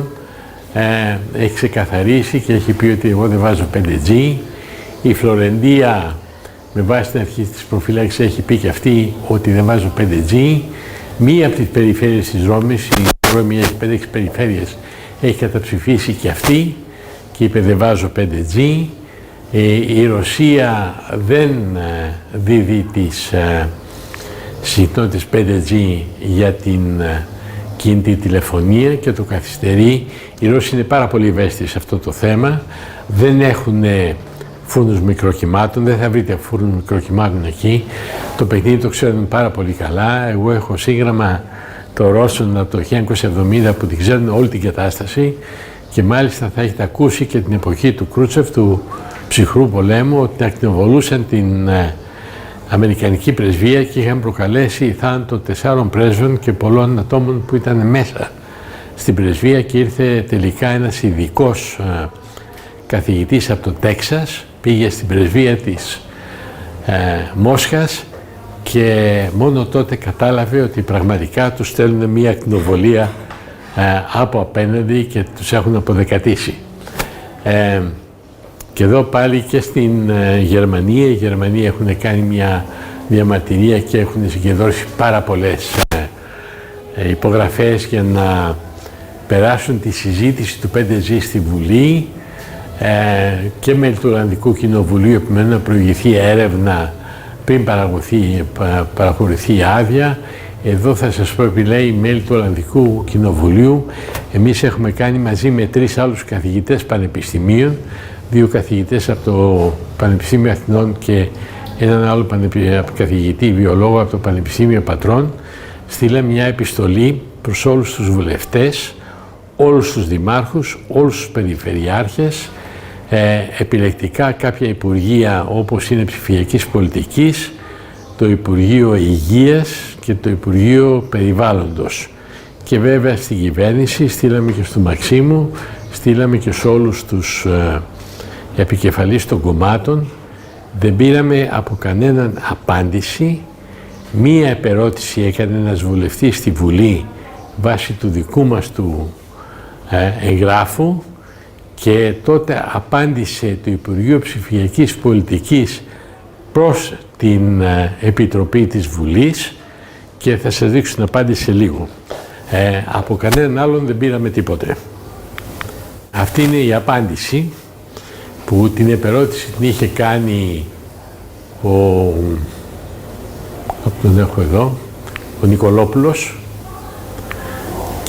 έχει ξεκαθαρίσει και έχει πει ότι εγώ δεν βάζω 5G. Η Φλωρεντία, με βάση την αρχή της προφυλάξης, έχει πει και αυτή ότι δεν βάζω 5G. Μία από τις περιφέρειες της Ρώμης, η Ρώμη έχει 5-6 περιφέρειες, έχει καταψηφίσει και αυτή και είπε δεν βάζω 5G. Η Ρωσία δεν δίδει τις συχνότητες 5G για την κινητή τηλεφωνία και το καθυστερεί. Οι Ρώσοι είναι πάρα πολύ ευαίσθητοι σε αυτό το θέμα. Δεν έχουν φούρνους μικροκυμάτων, δεν θα βρείτε φούρνους μικροκυμάτων εκεί. Το παιχνίδι το ξέρουν πάρα πολύ καλά. Εγώ έχω σύγγραμμα των Ρώσων από το 1970 που την ξέρουν όλη την κατάσταση και μάλιστα θα έχετε ακούσει και την εποχή του Κρούτσεφ, του ψυχρού πολέμου, ότι ακτινοβολούσαν την Αμερικανική πρεσβεία και είχαν προκαλέσει θάνατο 4 πρέσβων και πολλών ατόμων που ήταν μέσα στην πρεσβεία και ήρθε τελικά ένας ειδικός καθηγητής από το Τέξας, πήγε στην πρεσβεία της Μόσχας και μόνο τότε κατάλαβε ότι πραγματικά τους στέλνουν μια ακτινοβολία από απέναντι και τους έχουν αποδεκατήσει. Και εδώ πάλι και στην Γερμανία, οι Γερμανοί έχουν κάνει μια διαμαρτυρία και έχουν συγκεντρώσει πάρα πολλές υπογραφές για να περάσουν τη συζήτηση του 5G στη Βουλή και μέλη του Ολλανδικού Κοινοβουλίου επιμένουν να προηγηθεί έρευνα πριν παραχωρηθεί η άδεια. Εδώ θα σας πω, λέει μέλη του Ολλανδικού Κοινοβουλίου, εμείς έχουμε κάνει μαζί με 3 άλλους καθηγητές πανεπιστημίων, 2 καθηγητές από το Πανεπιστήμιο Αθηνών και έναν άλλο καθηγητή βιολόγο από το Πανεπιστήμιο Πατρών, στείλαμε μια επιστολή προς όλους τους βουλευτές, όλους τους δημάρχους, όλους τους περιφερειάρχες, επιλεκτικά κάποια υπουργεία όπως είναι ψηφιακής πολιτικής, το Υπουργείο Υγείας και το Υπουργείο Περιβάλλοντος. Και βέβαια στην κυβέρνηση στείλαμε και στο Μαξίμου, στείλαμε και σε όλους τους επικεφαλείς των κομμάτων. Δεν πήραμε από κανέναν απάντηση. Μία επερώτηση έκανε ένας βουλευτής στη Βουλή βάσει του δικού μας του εγγράφου και τότε απάντησε το Υπουργείο Ψηφιακής Πολιτικής προς την Επιτροπή της Βουλής και θα σας δείξω την απάντηση σε λίγο. Από κανέναν άλλον δεν πήραμε τίποτε. Αυτή είναι η απάντηση που την επερώτηση την είχε κάνει τον έχω εδώ, ο Νικολόπουλος,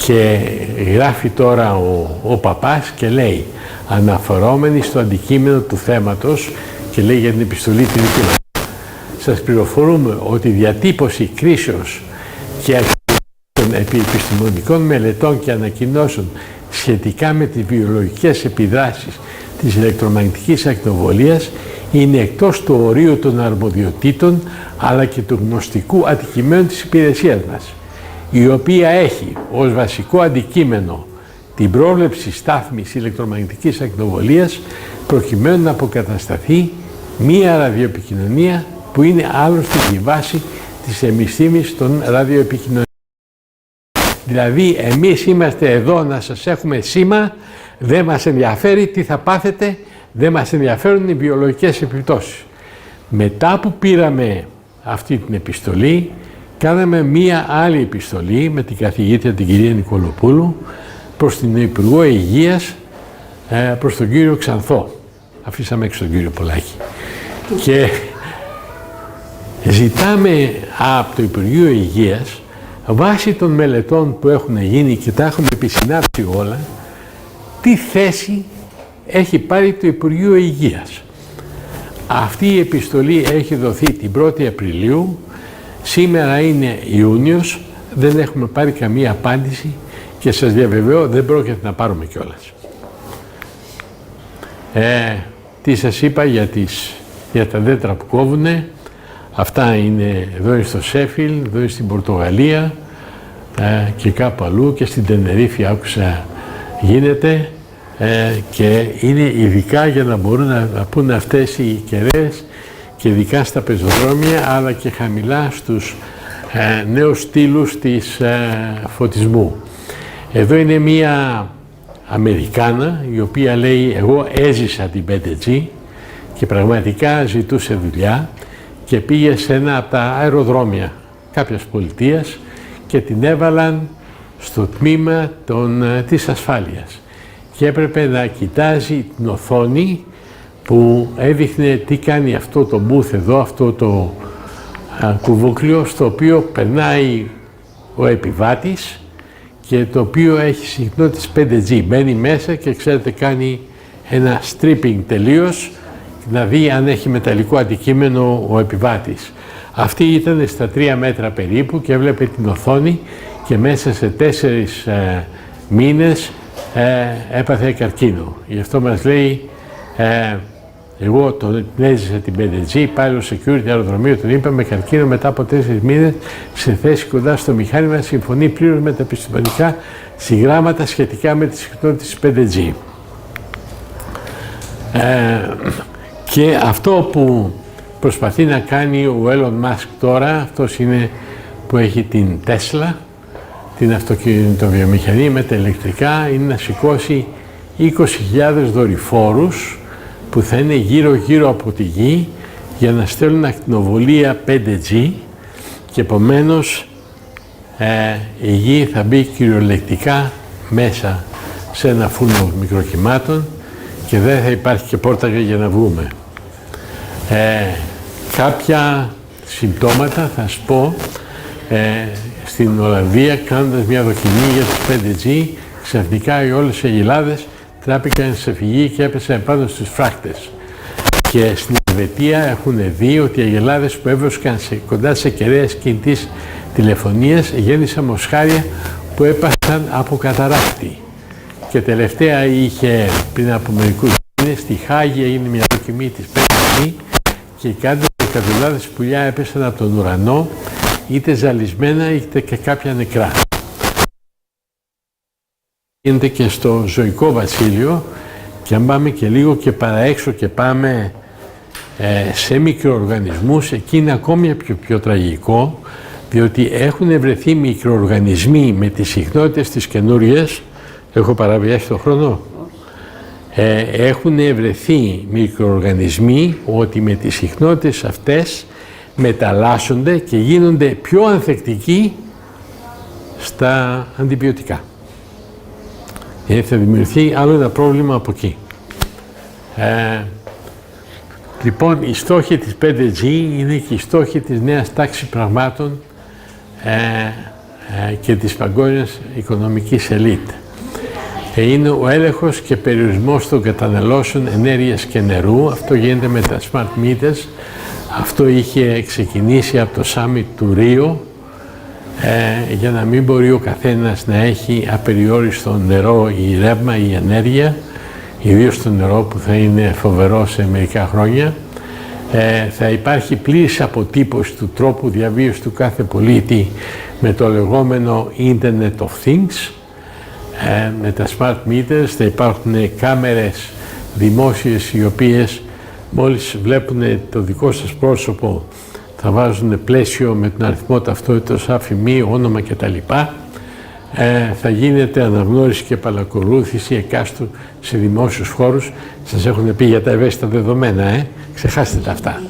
και γράφει τώρα ο παπάς και λέει, αναφερόμενοι στο αντικείμενο του θέματος, και λέει για την επιστολή την δική μας, σας πληροφορούμε ότι η διατύπωση κρίσεως και των επιστημονικών μελετών και ανακοινώσεων σχετικά με τις βιολογικές επιδράσεις της ηλεκτρομαγνητικής ακτινοβολίας είναι εκτός του ορίου των αρμοδιοτήτων αλλά και του γνωστικού αντικειμένου της υπηρεσίας μας, η οποία έχει ως βασικό αντικείμενο την πρόβλεψη στάθμης ηλεκτρομαγνητικής ακτινοβολίας προκειμένου να αποκατασταθεί μία ραδιοεπικοινωνία που είναι άλλωστε η βάση της επιστήμης των ραδιοεπικοινωνιών. Δηλαδή, εμείς είμαστε εδώ να σας έχουμε σήμα, δεν μας ενδιαφέρει τι θα πάθετε, δεν μας ενδιαφέρουν οι βιολογικές επιπτώσεις. Μετά που πήραμε αυτή την επιστολή, κάναμε μία άλλη επιστολή με την καθηγήτρια την κυρία Νικολοπούλου προς την Υπουργό Υγείας, προς τον κύριο Ξανθό. Αφήσαμε έξω τον κύριο Πολάκη. Και ζητάμε από το Υπουργείο Υγείας, βάσει των μελετών που έχουν γίνει και τα έχουμε επισυνάψει όλα, τι θέση έχει πάρει το Υπουργείο Υγείας. Αυτή η επιστολή έχει δοθεί την 1η Απριλίου, σήμερα είναι Ιούνιος, δεν έχουμε πάρει καμία απάντηση και σας διαβεβαιώ δεν πρόκειται να πάρουμε κιόλας. Τι σας είπα για τα δέντρα που κόβουνε, αυτά είναι, εδώ είναι στο Σέφιλ, εδώ είναι στην Πορτογαλία και κάπου αλλού και στην Τενερίφη άκουσα γίνεται. και είναι ειδικά για να μπορούν να πούνε αυτές οι κεραίες και ειδικά στα πεζοδρόμια, αλλά και χαμηλά στους νέους στήλους της φωτισμού. Εδώ είναι μία Αμερικάνα η οποία λέει εγώ έζησα την 5G και πραγματικά ζητούσε δουλειά και πήγε σε ένα από τα αεροδρόμια κάποιας πολιτείας και την έβαλαν στο τμήμα της ασφάλειας και έπρεπε να κοιτάζει την οθόνη που έδειχνε τι κάνει αυτό το booth εδώ, αυτό το κουβούκλιο στο οποίο περνάει ο επιβάτης και το οποίο έχει συχνότητες 5G. Μπαίνει μέσα και ξέρετε κάνει ένα stripping τελείως να δει αν έχει μεταλλικό αντικείμενο ο επιβάτης. Αυτή ήταν στα 3 μέτρα περίπου και έβλεπε την οθόνη και μέσα σε 4 μήνες έπαθε καρκίνο. Γι' αυτό μας λέει εγώ τον έζησα την 5G, πάλι ο security αεροδρομίου τον είπα με καρκίνο μετά από 4 μήνες σε θέση κοντά στο μηχάνημα, συμφωνεί πλήρως με τα επιστημονικά συγγράμματα σχετικά με τις συχνότητες 5G. Και αυτό που προσπαθεί να κάνει ο Elon Musk τώρα, αυτός είναι που έχει την Tesla, την αυτοκινητοβιομηχανία με τα ηλεκτρικά, είναι να σηκώσει 20.000 δορυφόρους που θα είναι γύρω-γύρω από τη γη για να στέλνουν ακτινοβολία 5G και επομένως η γη θα μπει κυριολεκτικά μέσα σε ένα φούρνο μικροκυμάτων και δεν θα υπάρχει και πόρτα για να βγούμε. Κάποια συμπτώματα θα σας πω, στην Ολλανδία κάνοντας μια δοκιμή για τις 5G ξαφνικά όλες οι αγελάδες τράπηκαν σε φυγή και έπεσαν πάνω στους φράκτες. Και στην Ελβετία έχουν δει ότι οι αγελάδες που έβρισκαν κοντά σε κεραίες κινητής τηλεφωνίας γέννησαν μοσχάρια που έπασαν από καταράκτη. Και τελευταία είχε πριν από μερικούς μήνες στη Χάγη έγινε μια δοκιμή της 5G και κάτω εκατοντάδες πουλιά έπεσαν από τον ουρανό είτε ζαλισμένα είτε και κάποια νεκρά. Γίνεται και στο ζωικό βασίλειο και αν πάμε και λίγο και παραέξω και πάμε σε μικροοργανισμούς, εκεί είναι ακόμη πιο τραγικό, διότι έχουν βρεθεί μικροοργανισμοί με τις συχνότητες τις καινούριες, έχω παραβιάσει το χρόνο, έχουν βρεθεί μικροοργανισμοί ότι με τις συχνότητες αυτές μεταλλάσσονται και γίνονται πιο ανθεκτικοί στα αντιβιωτικά. Θα δημιουργηθεί άλλο ένα πρόβλημα από εκεί. Λοιπόν, οι στόχοι της 5G είναι και οι στόχοι της νέας τάξης πραγμάτων και της παγκόσμιας οικονομικής ελίτ. Είναι ο έλεγχος και περιορισμός των καταναλώσεων ενέργειας και νερού. Αυτό γίνεται με τα smart meters. Αυτό είχε ξεκινήσει από το summit του Ρίο για να μην μπορεί ο καθένας να έχει απεριόριστο νερό ή ρεύμα ή ενέργεια, ιδίως το νερό που θα είναι φοβερό σε μερικά χρόνια. Θα υπάρχει πλήρης αποτύπωση του τρόπου διαβίωσης του κάθε πολίτη με το λεγόμενο Internet of Things. Με τα smart meters θα υπάρχουν κάμερες δημόσιες οι οποίες μόλις βλέπουν το δικό σας πρόσωπο θα βάζουν πλαίσιο με τον αριθμό ταυτότητας, αφημί, όνομα κτλ. Θα γίνεται αναγνώριση και παρακολούθηση εκάστου σε δημόσιους χώρους. Σας έχουν πει για τα ευαίσθητα δεδομένα, ξεχάστε τα αυτά.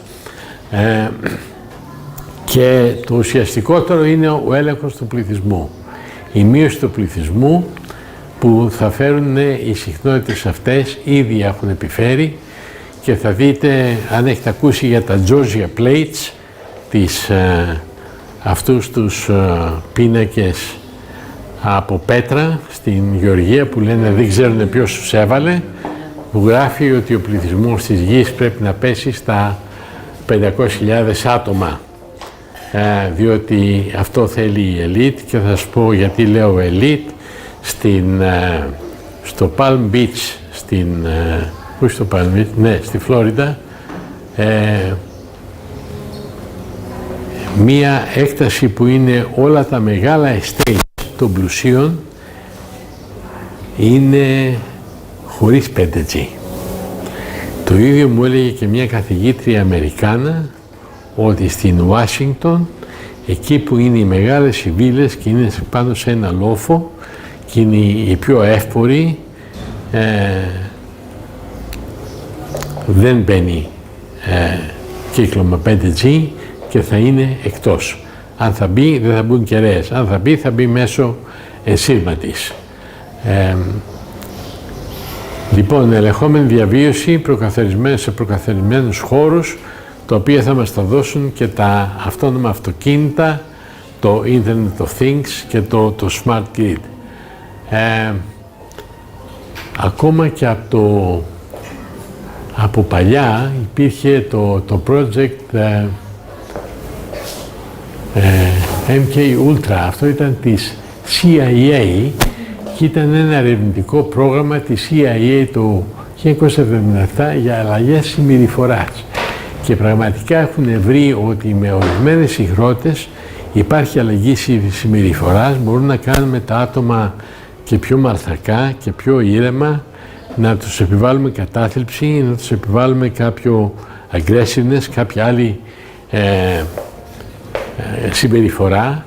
Και το ουσιαστικότερο είναι ο έλεγχος του πληθυσμού. Η μείωση του πληθυσμού που θα φέρουν οι συχνότητες αυτές, ήδη έχουν επιφέρει και θα δείτε, αν έχετε ακούσει για τα Georgia Plates, αυτούς τους πίνακες από πέτρα στην Γεωργία που λένε δεν ξέρουν ποιος τους έβαλε, που γράφει ότι ο πληθυσμός της γης πρέπει να πέσει στα 500.000 άτομα, διότι αυτό θέλει η ελίτ και θα σας πω γιατί λέω ελίτ. Στο Palm Beach, πού στο Palm Beach, ναι, στη Φλόριντα, μία έκταση που είναι όλα τα μεγάλα estate των πλουσίων είναι χωρίς 5G. Το ίδιο μου έλεγε και μια καθηγήτρια Αμερικάνα, ότι στην Ουάσιγκτον, εκεί που είναι οι μεγάλες οι βίλες και είναι πάνω σε ένα λόφο και είναι οι πιο εύποροι, δεν μπαίνει κύκλωμα 5G και θα είναι εκτός. Αν θα μπει, δεν θα μπουν κεραίες. Αν θα μπει, θα μπει μέσω σύρματης. Λοιπόν, ελεγχόμενη διαβίωση σε προκαθορισμένους χώρους, τα οποία θα μας τα δώσουν και τα αυτόνομα αυτοκίνητα, το Internet of Things και το Smart Grid. Ακόμα και από παλιά υπήρχε το project MK Ultra. Αυτό ήταν της CIA και ήταν ένα ερευνητικό πρόγραμμα της CIA το 1977 για αλλαγές συμπεριφοράς. Και πραγματικά έχουν βρει ότι με ορισμένες υγρότητες υπάρχει αλλαγή συμπεριφοράς, μπορούν να κάνουμε τα άτομα και πιο μαλθακά και πιο ήρεμα, να τους επιβάλλουμε κατάθλιψη, να τους επιβάλλουμε κάποιο aggressiveness, κάποια άλλη συμπεριφορά.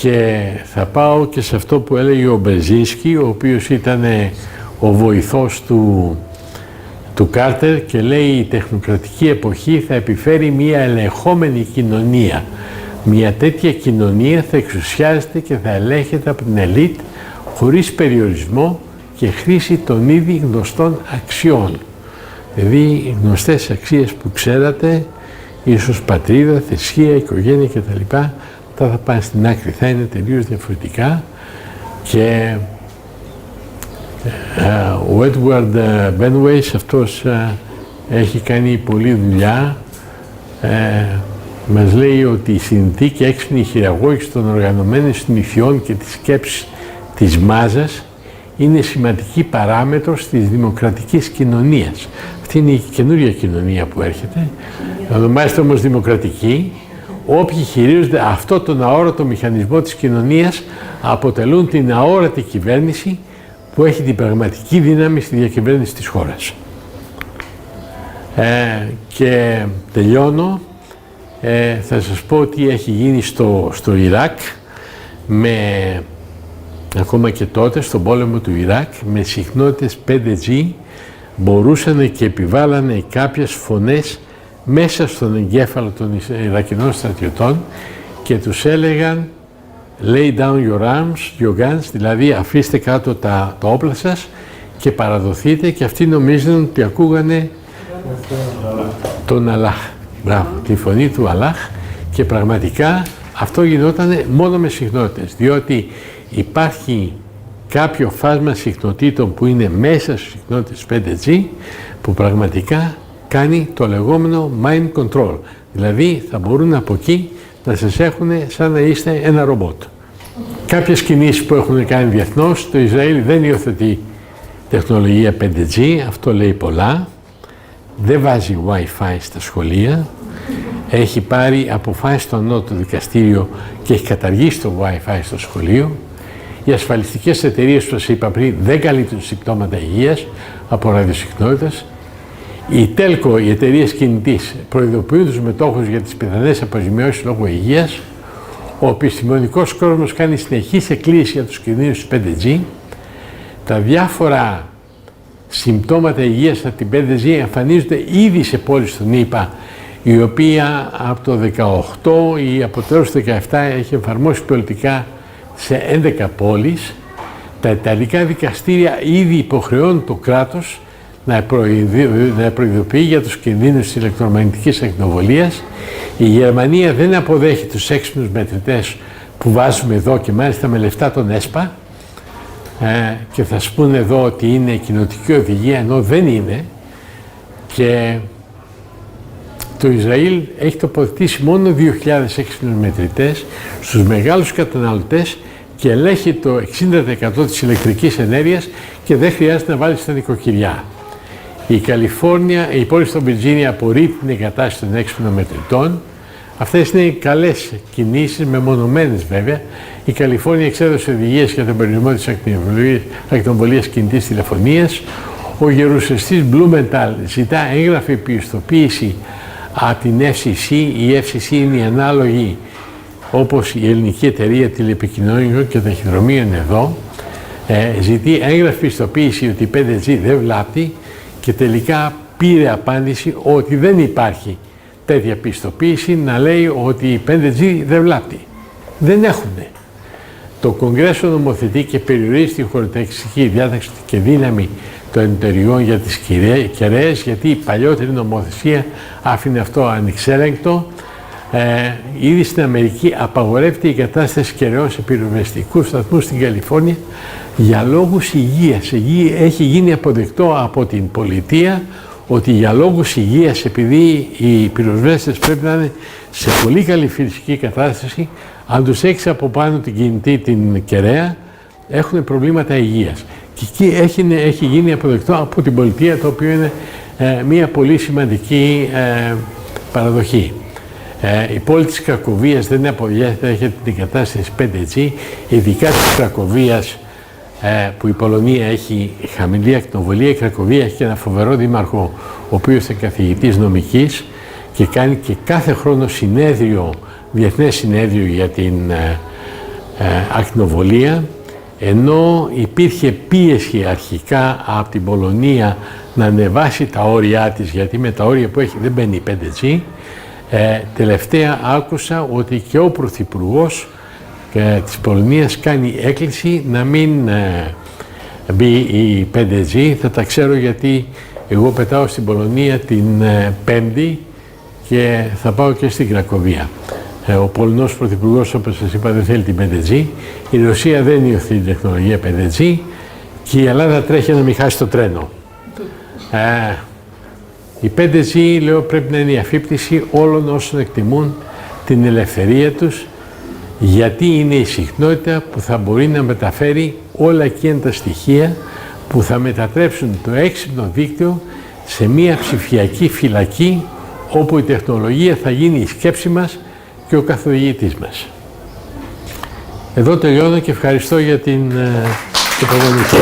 Και θα πάω και σε αυτό που έλεγε ο Μπερζίνσκι, ο οποίος ήταν ο βοηθός του Κάρτερ, και λέει η τεχνοκρατική εποχή θα επιφέρει μια ελεγχόμενη κοινωνία. Μια τέτοια κοινωνία θα εξουσιάζεται και θα ελέγχεται από την ελίτ χωρίς περιορισμό και χρήση των ήδη γνωστών αξιών. Δηλαδή οι γνωστές αξίες που ξέρατε, ίσως πατρίδα, θρησκεία, οικογένεια κτλ. Θα πάνε στην άκρη, θα είναι τελείως διαφορετικά. Και ο Edward Benways, αυτός έχει κάνει πολλή δουλειά. Μας λέει ότι η συνειδητή και έξυπνη χειραγώγηση των οργανωμένων συνηθιών και της σκέψης της μάζας είναι σημαντική παράμετρος της δημοκρατικής κοινωνίας. Αυτή είναι η καινούργια κοινωνία που έρχεται. Ονομάζεται όμως δημοκρατική. Όποιοι χειρίζονται αυτό τον αόρατο μηχανισμό της κοινωνίας αποτελούν την αόρατη κυβέρνηση που έχει την πραγματική δύναμη στη διακυβέρνηση της χώρας. Και τελειώνω. Θα σας πω τι έχει γίνει στο Ιράκ, ακόμα και τότε, στον πόλεμο του Ιράκ, με συχνότητες 5G μπορούσαν και επιβάλλανε κάποιες φωνές μέσα στον εγκέφαλο των Ιρακινών στρατιωτών και τους έλεγαν lay down your guns, δηλαδή αφήστε κάτω τα όπλα σας και παραδοθείτε, και αυτοί νομίζουν ότι ακούγανε τον Αλλάχ. Μπράβο, τη φωνή του Αλλάχ, και πραγματικά αυτό γινόταν μόνο με συχνότητες, διότι υπάρχει κάποιο φάσμα συχνοτήτων που είναι μέσα στις συχνότητες 5G που πραγματικά κάνει το λεγόμενο mind control. Δηλαδή θα μπορούν από εκεί να σας έχουν σαν να είστε ένα ρομπότ. Κάποιες κινήσεις που έχουν κάνει διεθνώς, το Ισραήλ δεν υιοθετεί τεχνολογία 5G, αυτό λέει πολλά. Δεν βάζει Wi-Fi στα σχολεία. Έχει πάρει αποφάσεις στο ανώτατο δικαστήριο και έχει καταργήσει το Wi-Fi στο σχολείο. Οι ασφαλιστικές εταιρείες που σας είπα πριν δεν καλύπτουν συμπτώματα υγείας από ραδιοσυχνότητες. Οι τέλκο, οι εταιρείες κινητής, προειδοποιούν τους μετόχους για τις πιθανές αποζημιώσεις λόγω υγείας. Ο επιστημονικός κόσμος κάνει συνεχής εκκλήσεις για τους κινδύνους του 5G. Τα διάφορα συμπτώματα υγείας από την 5G εμφανίζονται ήδη σε πόλεις στον ΗΠΑ, η οποία από το 2018 ή από το τέλος του 2017 έχει εφαρμόσει πολιτικά σε 11 πόλεις. Τα ιταλικά δικαστήρια ήδη υποχρεώνουν το κράτος να προειδοποιεί για τους κινδύνους της ηλεκτρομαγνητικής ακτινοβολίας. Η Γερμανία δεν αποδέχει τους έξυπνους μετρητές που βάζουμε εδώ, και μάλιστα με λεφτά των ΕΣΠΑ, και θα σου πούνε εδώ ότι είναι κοινοτική οδηγία, ενώ δεν είναι. Και το Ισραήλ έχει τοποθετήσει μόνο 2.000 έξυπνους μετρητές στους μεγάλους καταναλωτές και ελέγχει το 60% της ηλεκτρικής ενέργειας και δεν χρειάζεται να βάλει στα νοικοκυριά. Η Καλιφόρνια, η πόλη στο Βιρτζίνια απορρίπτει την εγκατάσταση των έξυπνων μετρητών. Αυτές είναι καλές κινήσεις, μεμονωμένες βέβαια. Η Καλιφόρνια εξέδωσε οδηγίες για τον περιορισμό της ακτινοβολίας κινητής τηλεφωνίας. Ο γερουσιαστής Blumenthal ζητά έγγραφη πιστοποίηση από την FCC. Η FCC είναι η ανάλογη, όπως η Ελληνική Εταιρεία Τηλεπικοινωνιών και Ταχυδρομείων εδώ, ζητεί έγγραφη πιστοποίηση ότι η 5G δεν βλάπτει και τελικά πήρε απάντηση ότι δεν υπάρχει τέτοια πιστοποίηση να λέει ότι η 5G δεν βλάπτει. Δεν έχουνε. Το Κογκρέσο νομοθετεί και περιορίζει τη χωροταξική διάταξη και δύναμη των εταιριών για τις κεραίες, γιατί η παλιότερη νομοθεσία άφηνε αυτό ανεξέλεγκτο. Ήδη στην Αμερική απαγορεύεται η κατάσταση κεραιών σε πυροσβεστικού σταθμού στην Καλιφόρνια για λόγους υγείας. Έχει γίνει αποδεκτό από την πολιτεία ότι για λόγους υγείας, επειδή οι πυροσβέστες πρέπει να είναι σε πολύ καλή φυσική κατάσταση, αν τους έχεις από πάνω την κινητή, την κεραία, έχουν προβλήματα υγείας. Και εκεί έχει γίνει αποδεκτό από την πολιτεία, το οποίο είναι μια πολύ σημαντική παραδοχή. Η πόλη της Κρακοβίας δεν είναι αποδιάστατα, έχει την κατάσταση 5G, ειδικά της Κρακοβίας, που η Πολωνία έχει χαμηλή ακτινοβολία. Η Κρακοβία έχει ένα φοβερό δήμαρχο, ο οποίος είναι καθηγητής νομικής και κάνει και κάθε χρόνο συνέδριο, διεθνές συνέδριο για την ακτινοβολία, ενώ υπήρχε πίεση αρχικά από την Πολωνία να ανεβάσει τα όρια της, γιατί με τα όρια που έχει δεν μπαίνει 5G. Τελευταία άκουσα ότι και ο Πρωθυπουργός της Πολωνίας κάνει έκκληση να μην μπει η 5G. Θα τα ξέρω γιατί εγώ πετάω στην Πολωνία την Πέμπτη και θα πάω και στην Κρακοβία. Ο Πολωνός Πρωθυπουργός, όπως σας είπα, δεν θέλει την 5G. Η Ρωσία δεν υιοθετεί την τεχνολογία 5G και η Ελλάδα τρέχει να μην χάσει το τρένο. Η 5G, λέω, πρέπει να είναι η αφύπνιση όλων όσων εκτιμούν την ελευθερία τους, γιατί είναι η συχνότητα που θα μπορεί να μεταφέρει όλα εκείνα τα στοιχεία που θα μετατρέψουν το έξυπνο δίκτυο σε μια ψηφιακή φυλακή, όπου η τεχνολογία θα γίνει η σκέψη μας και ο καθοδηγητής μας. Εδώ τελειώνω και ευχαριστώ για την υπομονή σας.